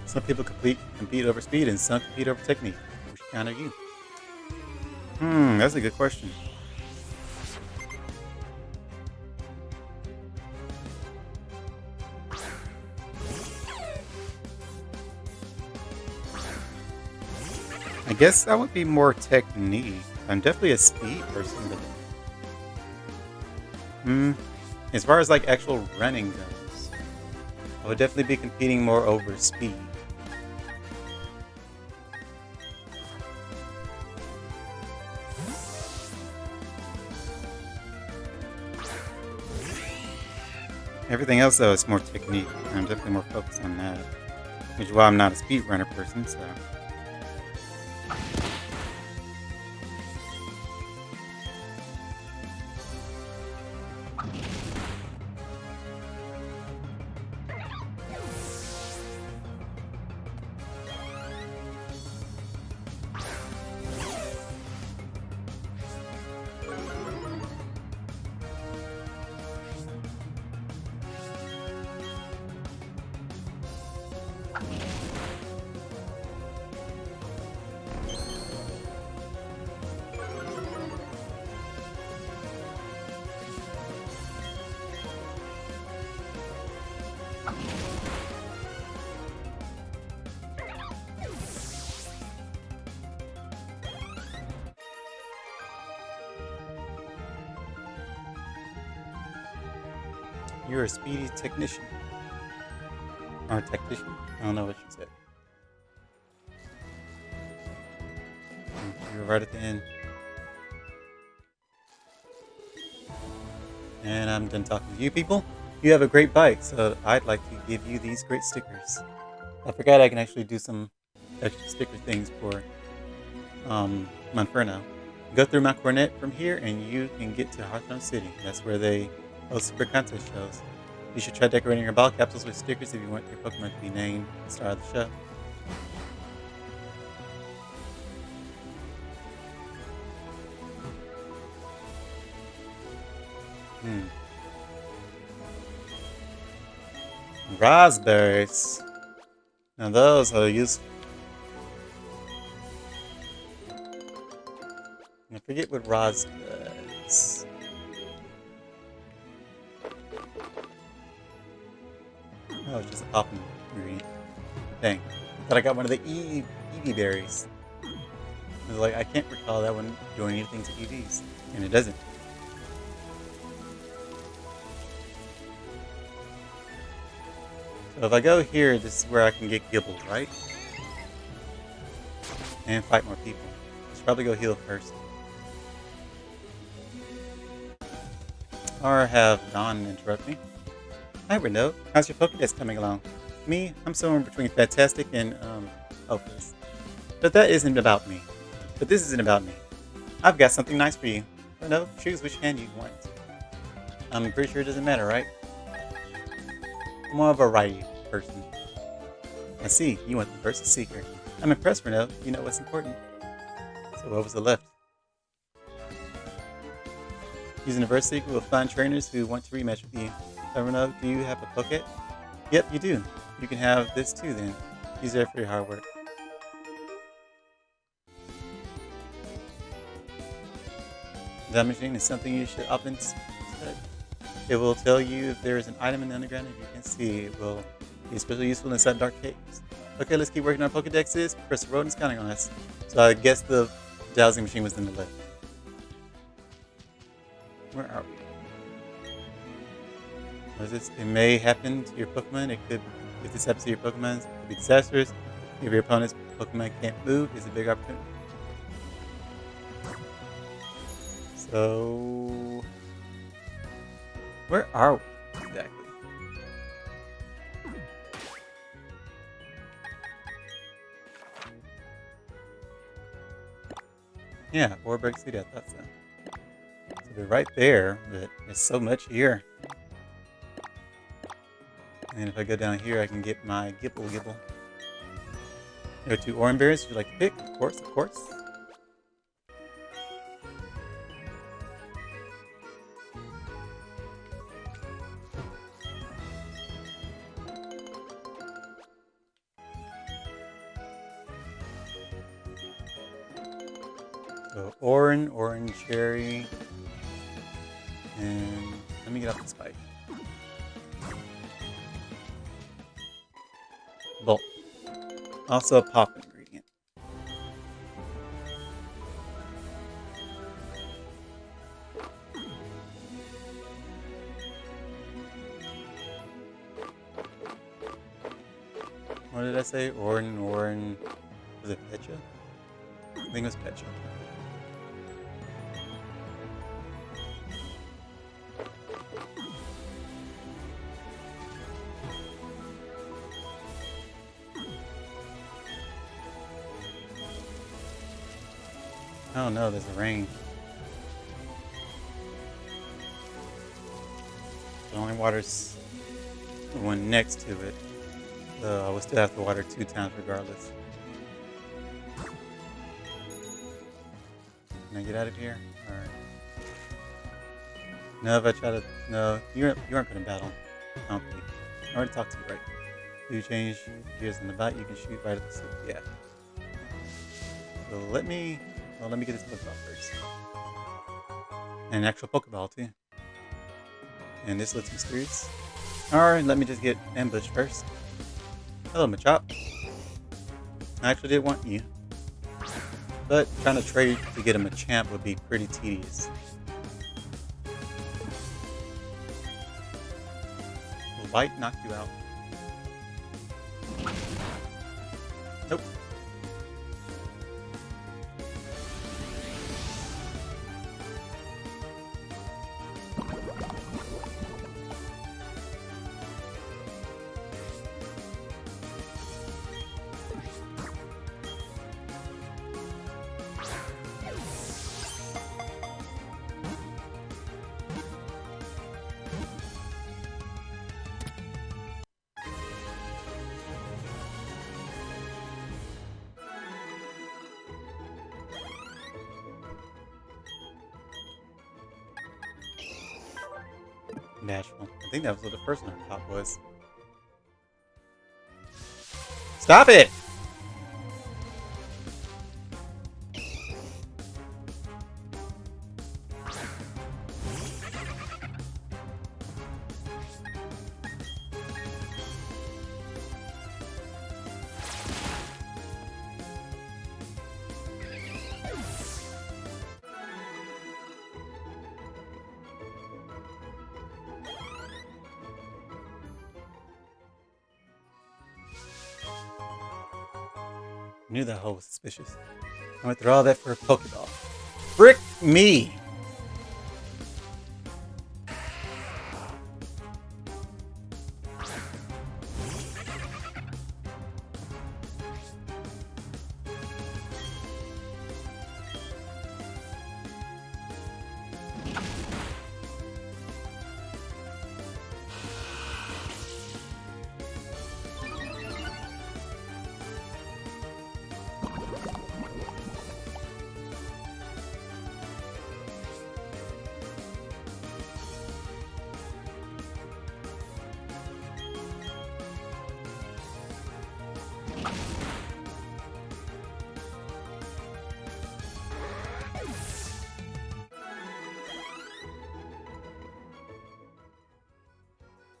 Some people compete over speed and some compete over technique. Which kind are you? That's a good question. I guess I would be more technique. I'm definitely a speed person, but as far as like actual running goes, I would definitely be competing more over speed. Everything else though is more technique. I'm definitely more focused on that, which is why I'm not a speed runner person. So. You're a speedy technician. Or tactician. I don't know what she said. You were right at the end. And I'm done talking to you people. You have a great bike, so I'd like to give you these great stickers. I forgot I can actually do some extra sticker things for Monferno. Go through Mount Coronet from here and you can get to Hearthstone City. That's where they host super contest shows. You should try decorating your ball capsules with stickers if you want your Pokemon to be named the star of the show. Raspberries. Now those are useful. I forget what Raz does. Oh, it's just a popping ingredient. Dang. I thought I got one of the EV berries. I was like, I can't recall that one doing anything to EVs. And it doesn't. So if I go here, this is where I can get Gibble, right? And fight more people. I should probably go heal first. Or have Dawn interrupt me. Hi, Renault. How's your Pokédex coming along? Me, I'm somewhere between fantastic and, hopeless. But that isn't about me. But this isn't about me. I've got something nice for you. Renault, choose which hand you want. I'm pretty sure it doesn't matter, right? I'm more of a righty person. I see, you want the Versus Seeker. I'm impressed, Renault. You know what's important. So what was the left? Using the Versus Seeker, we'll find trainers who want to rematch with you. Renault, do you have a Pocket? Yep, you do. You can have this too then. Use it for your hard work. That machine is something you should opt instead. It will tell you if there is an item in the underground. If you can see, it will be especially useful inside dark caves. Okay, let's keep working on Pokedexes. Professor Roden's counting on us. So I guess the dowsing machine was in the left. Where are we? What is this? It may happen to your Pokemon. It could, if this happens to your Pokemon, it could be disastrous. If your opponent's Pokemon can't move, it's a big opportunity. So, where are we exactly? Yeah, Warburg City, I thought so. So they're right there, but there's so much here. And if I go down here, I can get my Gibble. There are 2 orange berries. Would you like to pick? Of course, of course. So orange cherry, and let me get off the spike. Bolt. Also a pop ingredient. What did I say? Orin. Was it Pecha? I think it was Pecha. Oh no, there's a range. The only water's the one next to it. So I will still have to water 2 times regardless. Can I get out of here? Alright. No, if I try to... No, you aren't going to battle. I don't think. I already talked to you, right? Do you change gears in the bite? You can shoot right at the city. Yeah. So let me get this Pokeball first. And an actual Pokeball too. And this looks mysterious. Alright, let me just get ambushed first. Hello, Machop. I actually did want you. But trying to trade to get a Machamp would be pretty tedious. Will Bite knock you out? Nope. Nashville. I think that was what the first one I caught was. Stop it! I knew that hole was suspicious. I went through all that for a Pokeball. Frick me!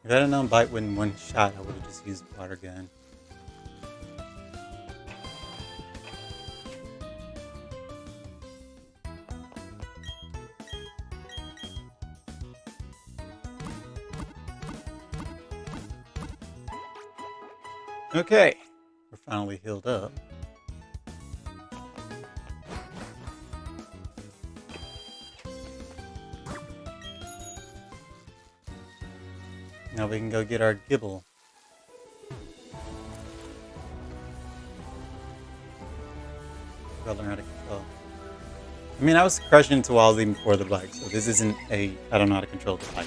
If I had known Bite wouldn't one shot, I would have just used Water Gun. Okay, we're finally healed up. Now we can go get our Gibble. Gotta learn how to control. I mean, I was crushing into walls even before the bike, so this isn't a I don't know how to control the bike.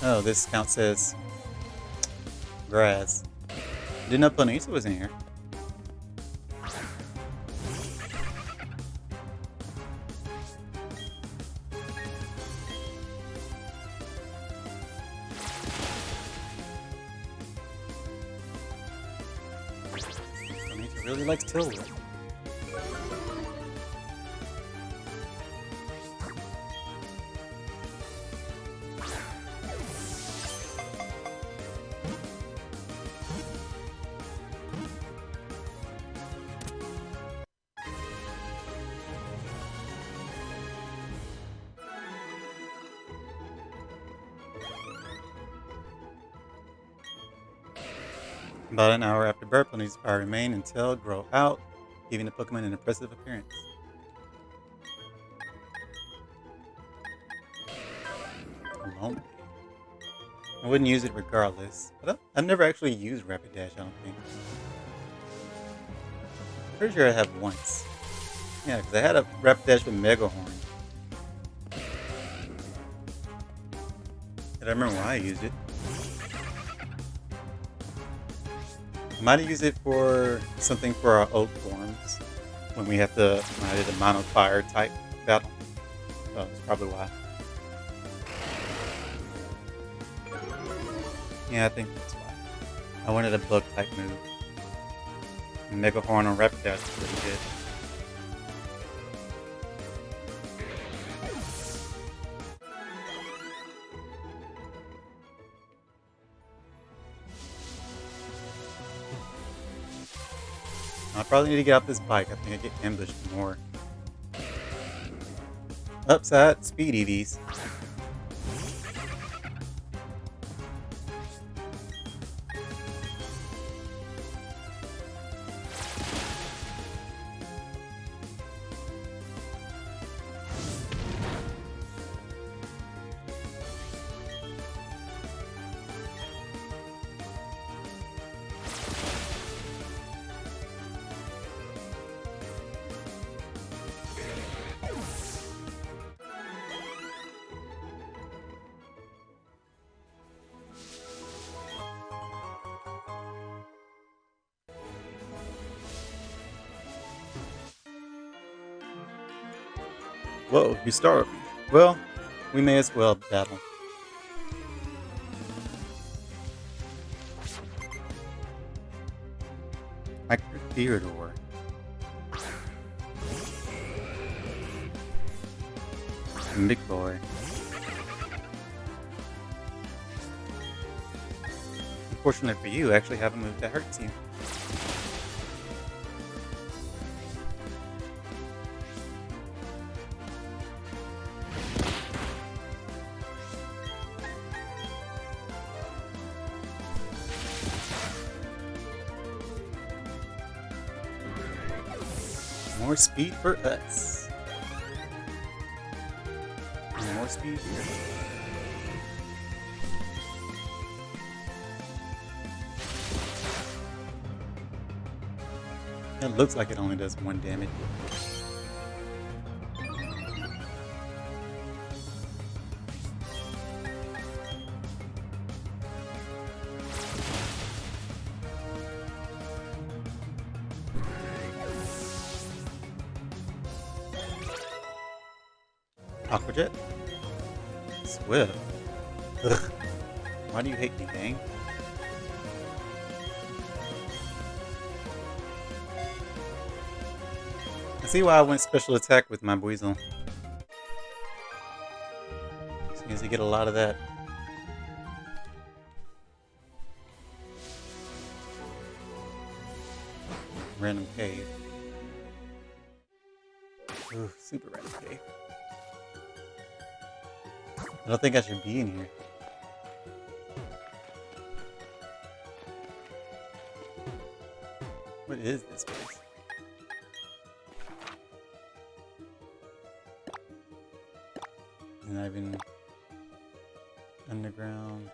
Oh, this count says grass. Didn't know Planisa was in here. Planisa really likes Tilwood. About an hour after birth, Planita's power remain until grow out, giving the Pokemon an impressive appearance. Alone. I wouldn't use it regardless. But I've never actually used Rapid Dash, I don't think. Pretty sure I have once. Yeah, because I had a Rapid Dash with Mega Horn. And I remember why I used it. I might have used it for something for our Oak forms when I did a Mono Fire type battle. So that's probably why. Yeah, I think that's why. I wanted a bug type move. Mega Horn on Rapid Dash is pretty good. I probably need to get off this bike. I think I get ambushed more. Upside, speed EVs. Whoa, you startled me. Well, we may as well battle. Micro Theodore. Big boy. Unfortunately for you, I actually have a move that hurts you. More speed for us. And more speed here. It looks like it only does 1 damage. Aquajet? Swift. Ugh. Why do you hate me, gang? I see why I went special attack with my Buizel. Seems to get a lot of that. Random cave. Ooh, super random cave. I don't think I should be in here. What is this place? Not even underground.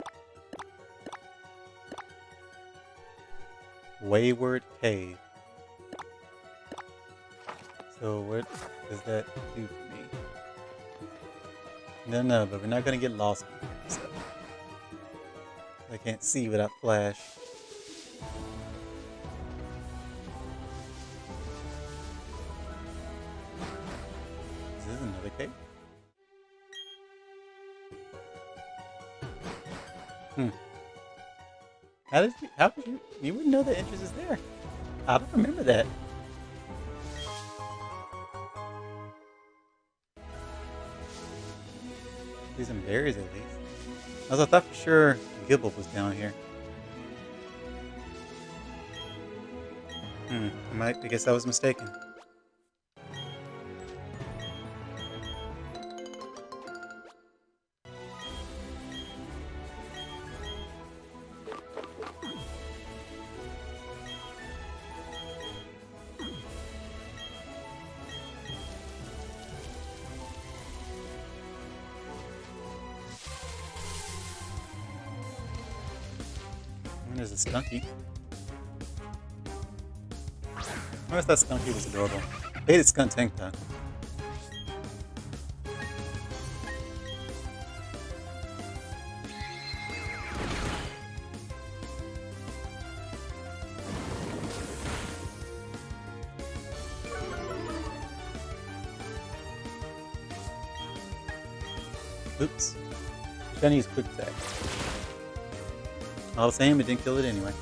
Wayward Cave. So what does that do for me? No, but we're not gonna get lost in here, so I can't see without flash. Is this another cave? How did you wouldn't know the entrance is there. I don't remember that. See some berries at least. I thought for sure Gibble was down here. I guess I was mistaken. There's a Skunky. I noticed that Skunky was adorable. I hated Skunt Tank though. Oops. I'm trying to use quick attack. All the same, it didn't kill it anyway.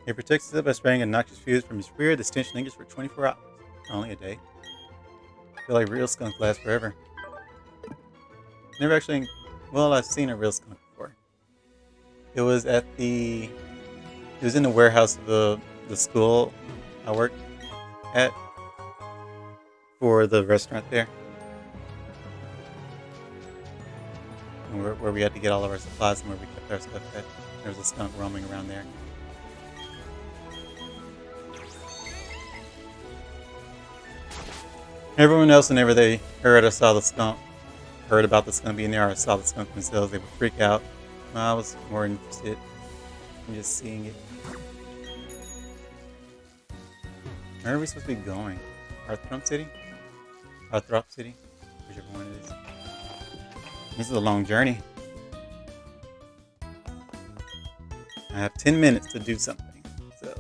It protects itself by spraying a noxious fuse from his rear. The stench lingers for 24 hours. Only a day. I feel like real skunk lasts forever. Never actually... Well, I've seen a real skunk before. It was at the... It was in the warehouse of the school I worked at. For the restaurant there. Where we had to get all of our supplies and where we kept our stuff at. There was a skunk roaming around there. Everyone else, whenever they heard about the skunk being there or saw the skunk themselves, they would freak out I was more interested in just seeing it. Where are we supposed to be going? Arthrop City? Arthrop City? Whichever one it is. This is a long journey. I have 10 minutes to do something. So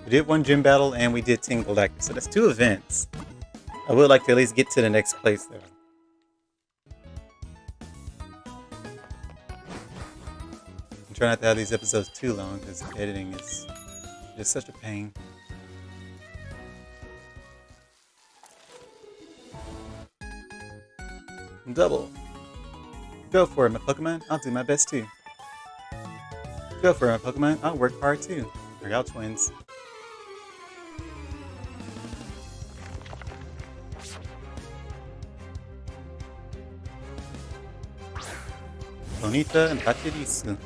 we did one gym battle and we did 10 galactic. So that's 2 events. I would like to at least get to the next place though. I'm trying not to have these episodes too long because editing is just such a pain. Double. Go for it, my Pokemon. I'll do my best too. Go for it, my Pokemon. I'll work hard too. Are y'all twins? Bonita and Pachirisu.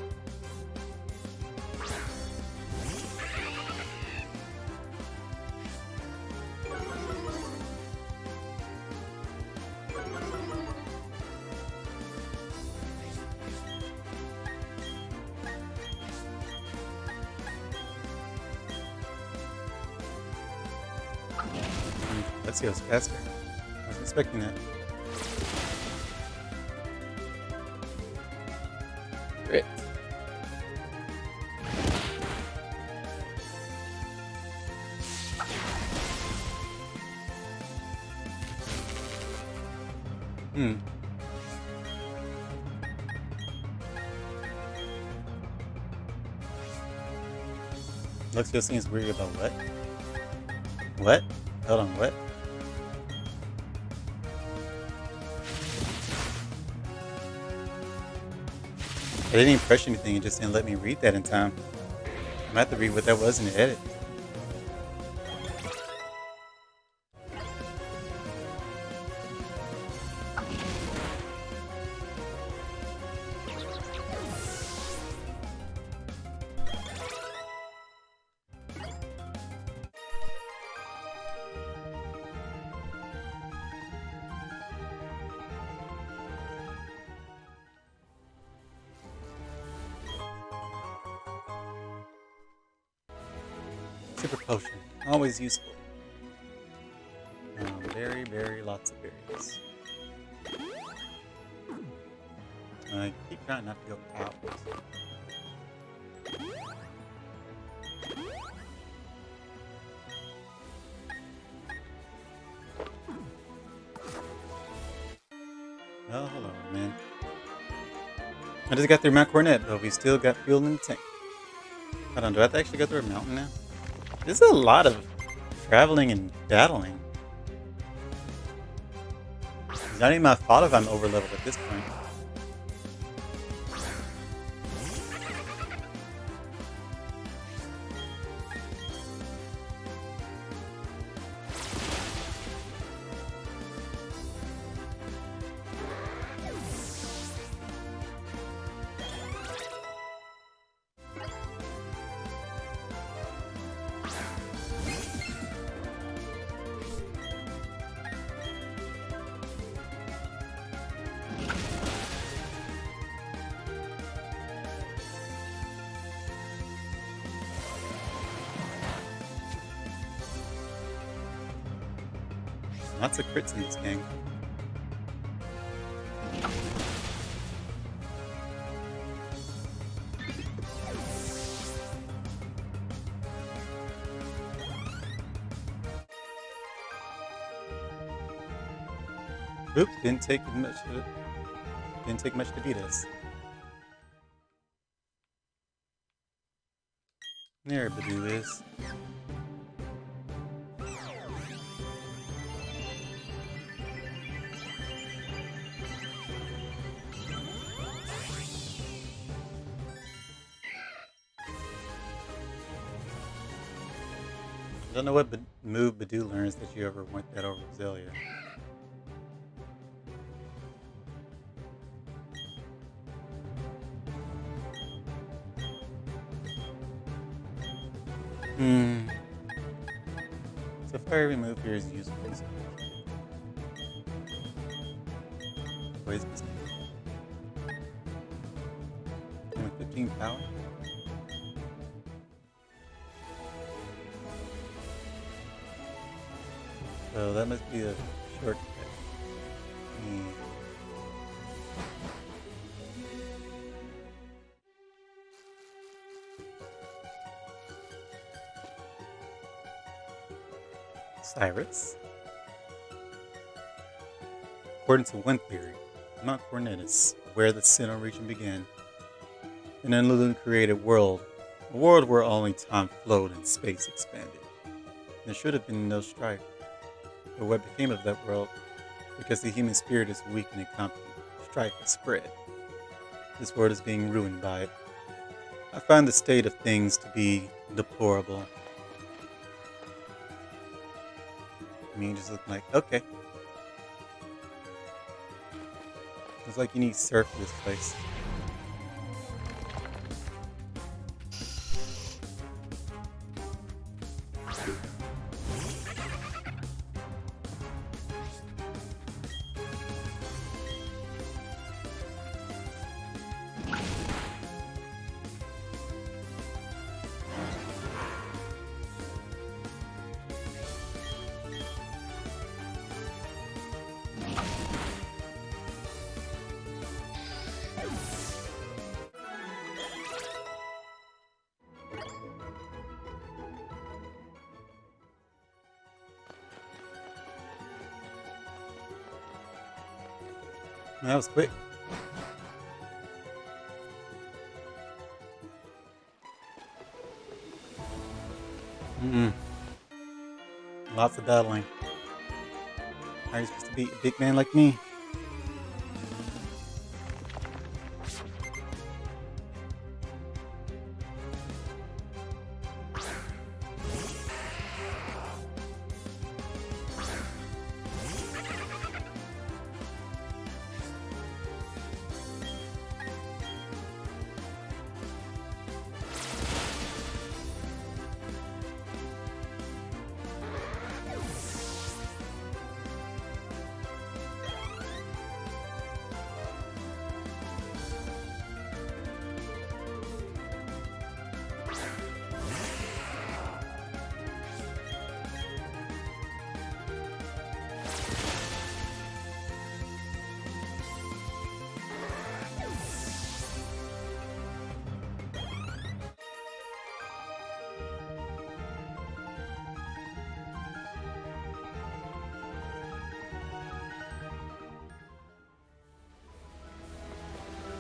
Let's see what's faster. I was expecting that. Great. Luxio seems weird about what? What? Hold on, what? I didn't even press anything, it just didn't let me read that in time. I'm gonna have to read what that was in the edit. Super potion, always useful. Very lots of berries. I keep trying not to go out. Oh, hello, man. I just got through Mount Cornet, but we still got fuel in the tank. Hold on, do I have to actually go through a mountain now? This is a lot of traveling and battling. It's not even my fault if I'm overleveled at this point. Lots of crits in this game. Oops, didn't take much to beat us. There Badoo is. I don't know what move Badoo learns that you ever went that over Zelia. So far every move here is useful. Poison. I'm gonna 15 power. So that must be a shortcut. Hmm. Cyrus. According to one theory, Mount Coronet is where the Sinnoh region began. An unilluminated world, a world where only time flowed and space expanded. There should have been no strife. But what became of that world? Because the human spirit is weak and incompetent, strife has spread. This world is being ruined by it. I find the state of things to be deplorable. I mean, just look like, okay. Looks like you need surf for this place. That was quick. Lots of battling. How are you supposed to beat a big man like me?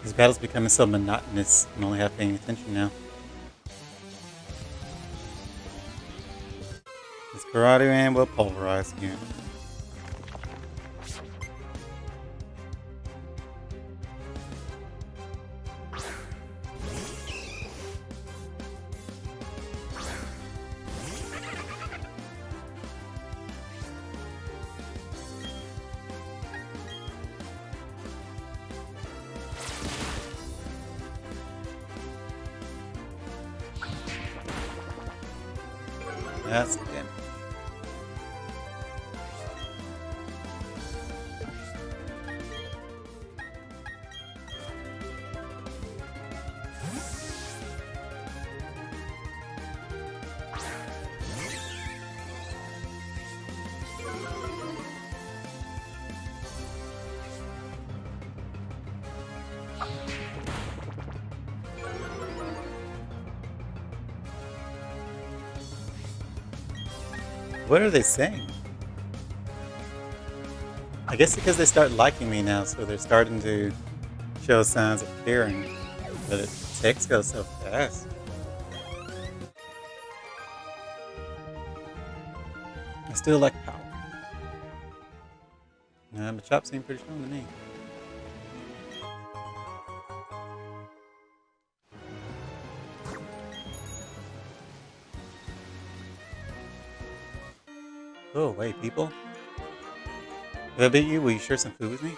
This battle's becoming so monotonous. I'm only half paying attention now. This karate man will pulverize again. That's the damage. What are they saying? I guess because they start liking me now, so they're starting to show signs of caring. But it text goes so fast. I still like power. But Chop seemed pretty strong to me. Go away, people. If I beat you, will you share some food with me?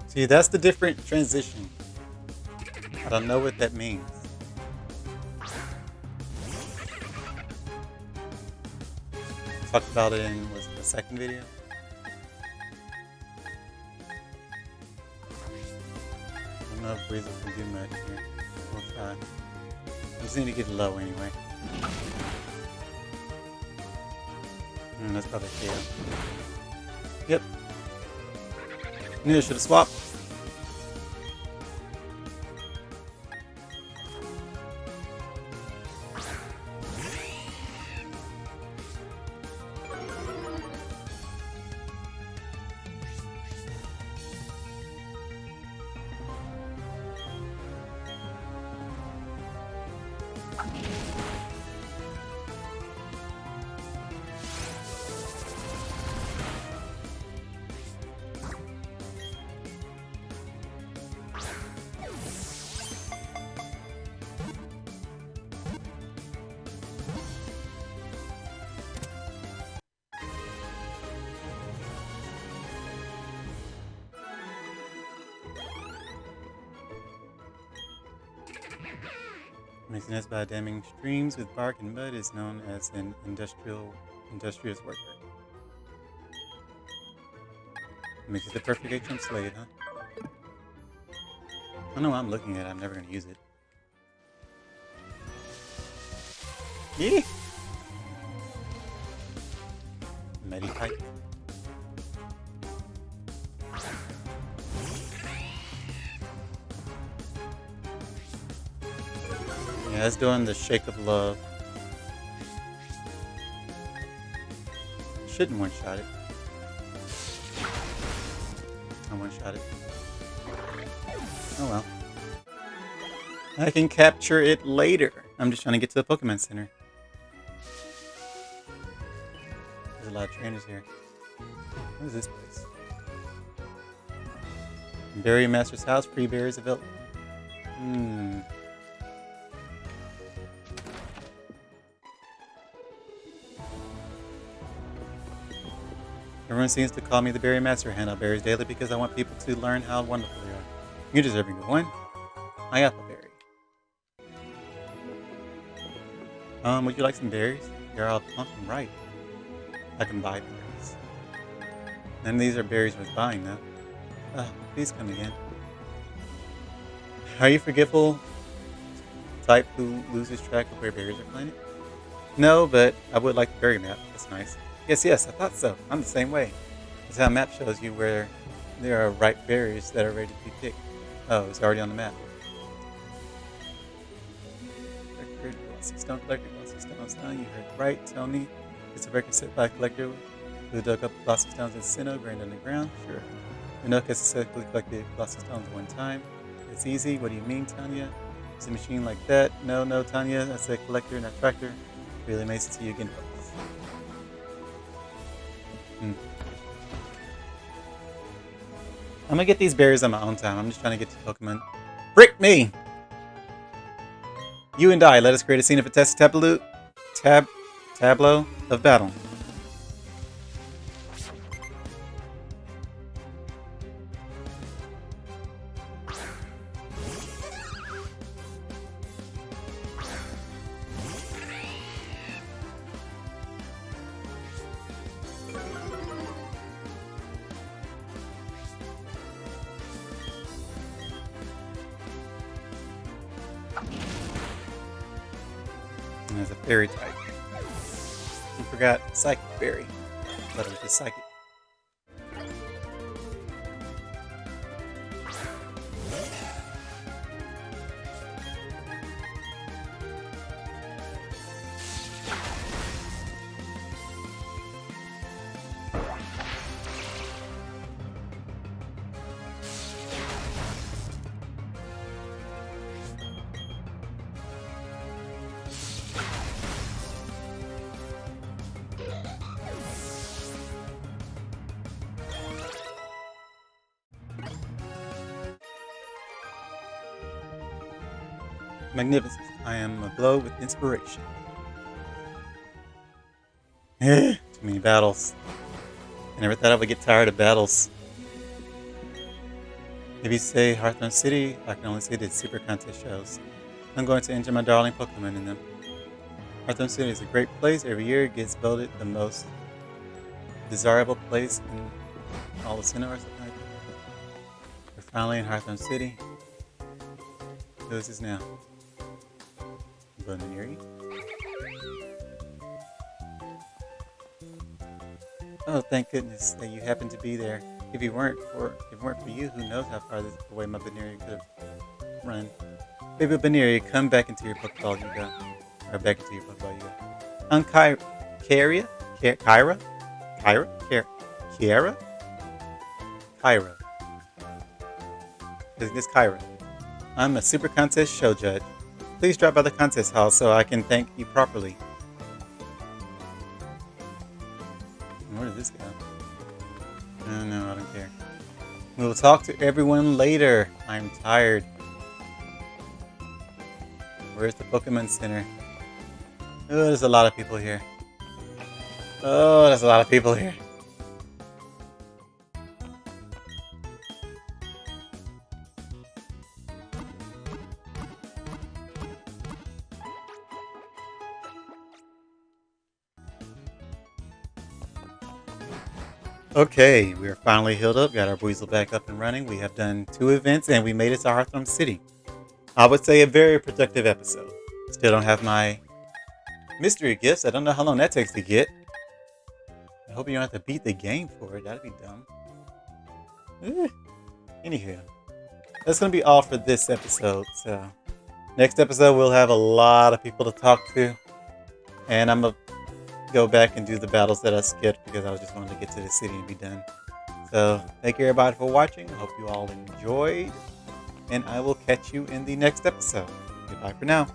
See, that's the different transition. I don't know what that means. Talked about it in, was it the second video? I don't know if Weasel can do much here. We'll try. I just need to get low anyway. That's probably KO. Yep. Knew I should have swapped. Makes nest by damming streams with bark and mud is known as an industrious worker. Makes it the perfect HM slate, huh? I don't know what I'm looking at. I'm never going to use it. Yeah. Meditite. Yeah, it's doing the shake of love. Shouldn't one-shot it. I one-shot it. Oh well. I can capture it later. I'm just trying to get to the Pokemon Center. There's a lot of trainers here. What is this place? Berry Master's house, free berries available. Everyone seems to call me the Berry Master. Hand out berries daily because I want people to learn how wonderful they are. You deserve a good one. I got the berry. Would you like some berries? They're all plump and ripe. I can buy berries. None of these are berries worth buying, though. Please come again. Are you forgetful type who loses track of where berries are planted? No, but I would like the berry map. That's nice. Yes, I thought so. I'm the same way. That's how a map shows you where there are ripe berries that are ready to be picked. Oh, it's already on the map. Record Glossy Stone Collector, Glossy Stones. You heard right, Tony. It's a record set by a collector who dug up glossy stones in Sinnoh, buried underground. Sure. Enoch has successfully collected glossy stones one time. It's easy. What do you mean, Tanya? It's a machine like that. No, Tanya. That's a collector, not tractor. Really amazing to see you again, folks. I'm gonna get these berries on my own time. I'm just trying to get to Pokemon. Frick me! You and I, let us create a scene of a test tableau of battle. And there's a fairy type. You forgot Psychic Berry. But it was just Psychic. Magnificent. I am aglow with inspiration. Too many battles. never thought I would get tired of battles. If you say Hearthstone City, I can only say the Super Contest shows. I'm going to enter my darling Pokemon in them. Hearthstone City is a great place. Every year it gets voted the most desirable place in all the Sinnoh or something like that. We're finally in Hearthstone City. Who is this now? Baneri? Oh, thank goodness that you happened to be there. If it weren't for you, who knows how far away my Baneri could have run. Baby Baneri, come back into your Pokeball you go. Or back into your Pokeball you go. I'm Kyra? Kyra? I think it's Kyra. I'm a Super Contest show judge. Please drop by the contest hall so I can thank you properly. Where did this go? Oh, no, I don't care. We'll talk to everyone later. I'm tired. Where's the Pokemon Center? Oh, there's a lot of people here. Oh, there's a lot of people here. Okay, we are finally healed up, got our Weasel back up and running. We have done 2 events and we made it to Hearthstone City. I would say a very productive episode. Still don't have my mystery gifts. I don't know how long that takes to get. I hope you don't have to beat the game for it. That'd be dumb. Anywho, that's going to be all for this episode. So, next episode we'll have a lot of people to talk to. And I'm going to go back and do the battles that I skipped because I was just wanting to get to the city and be done. So, thank you everybody for watching. I hope you all enjoyed. And I will catch you in the next episode. Goodbye for now.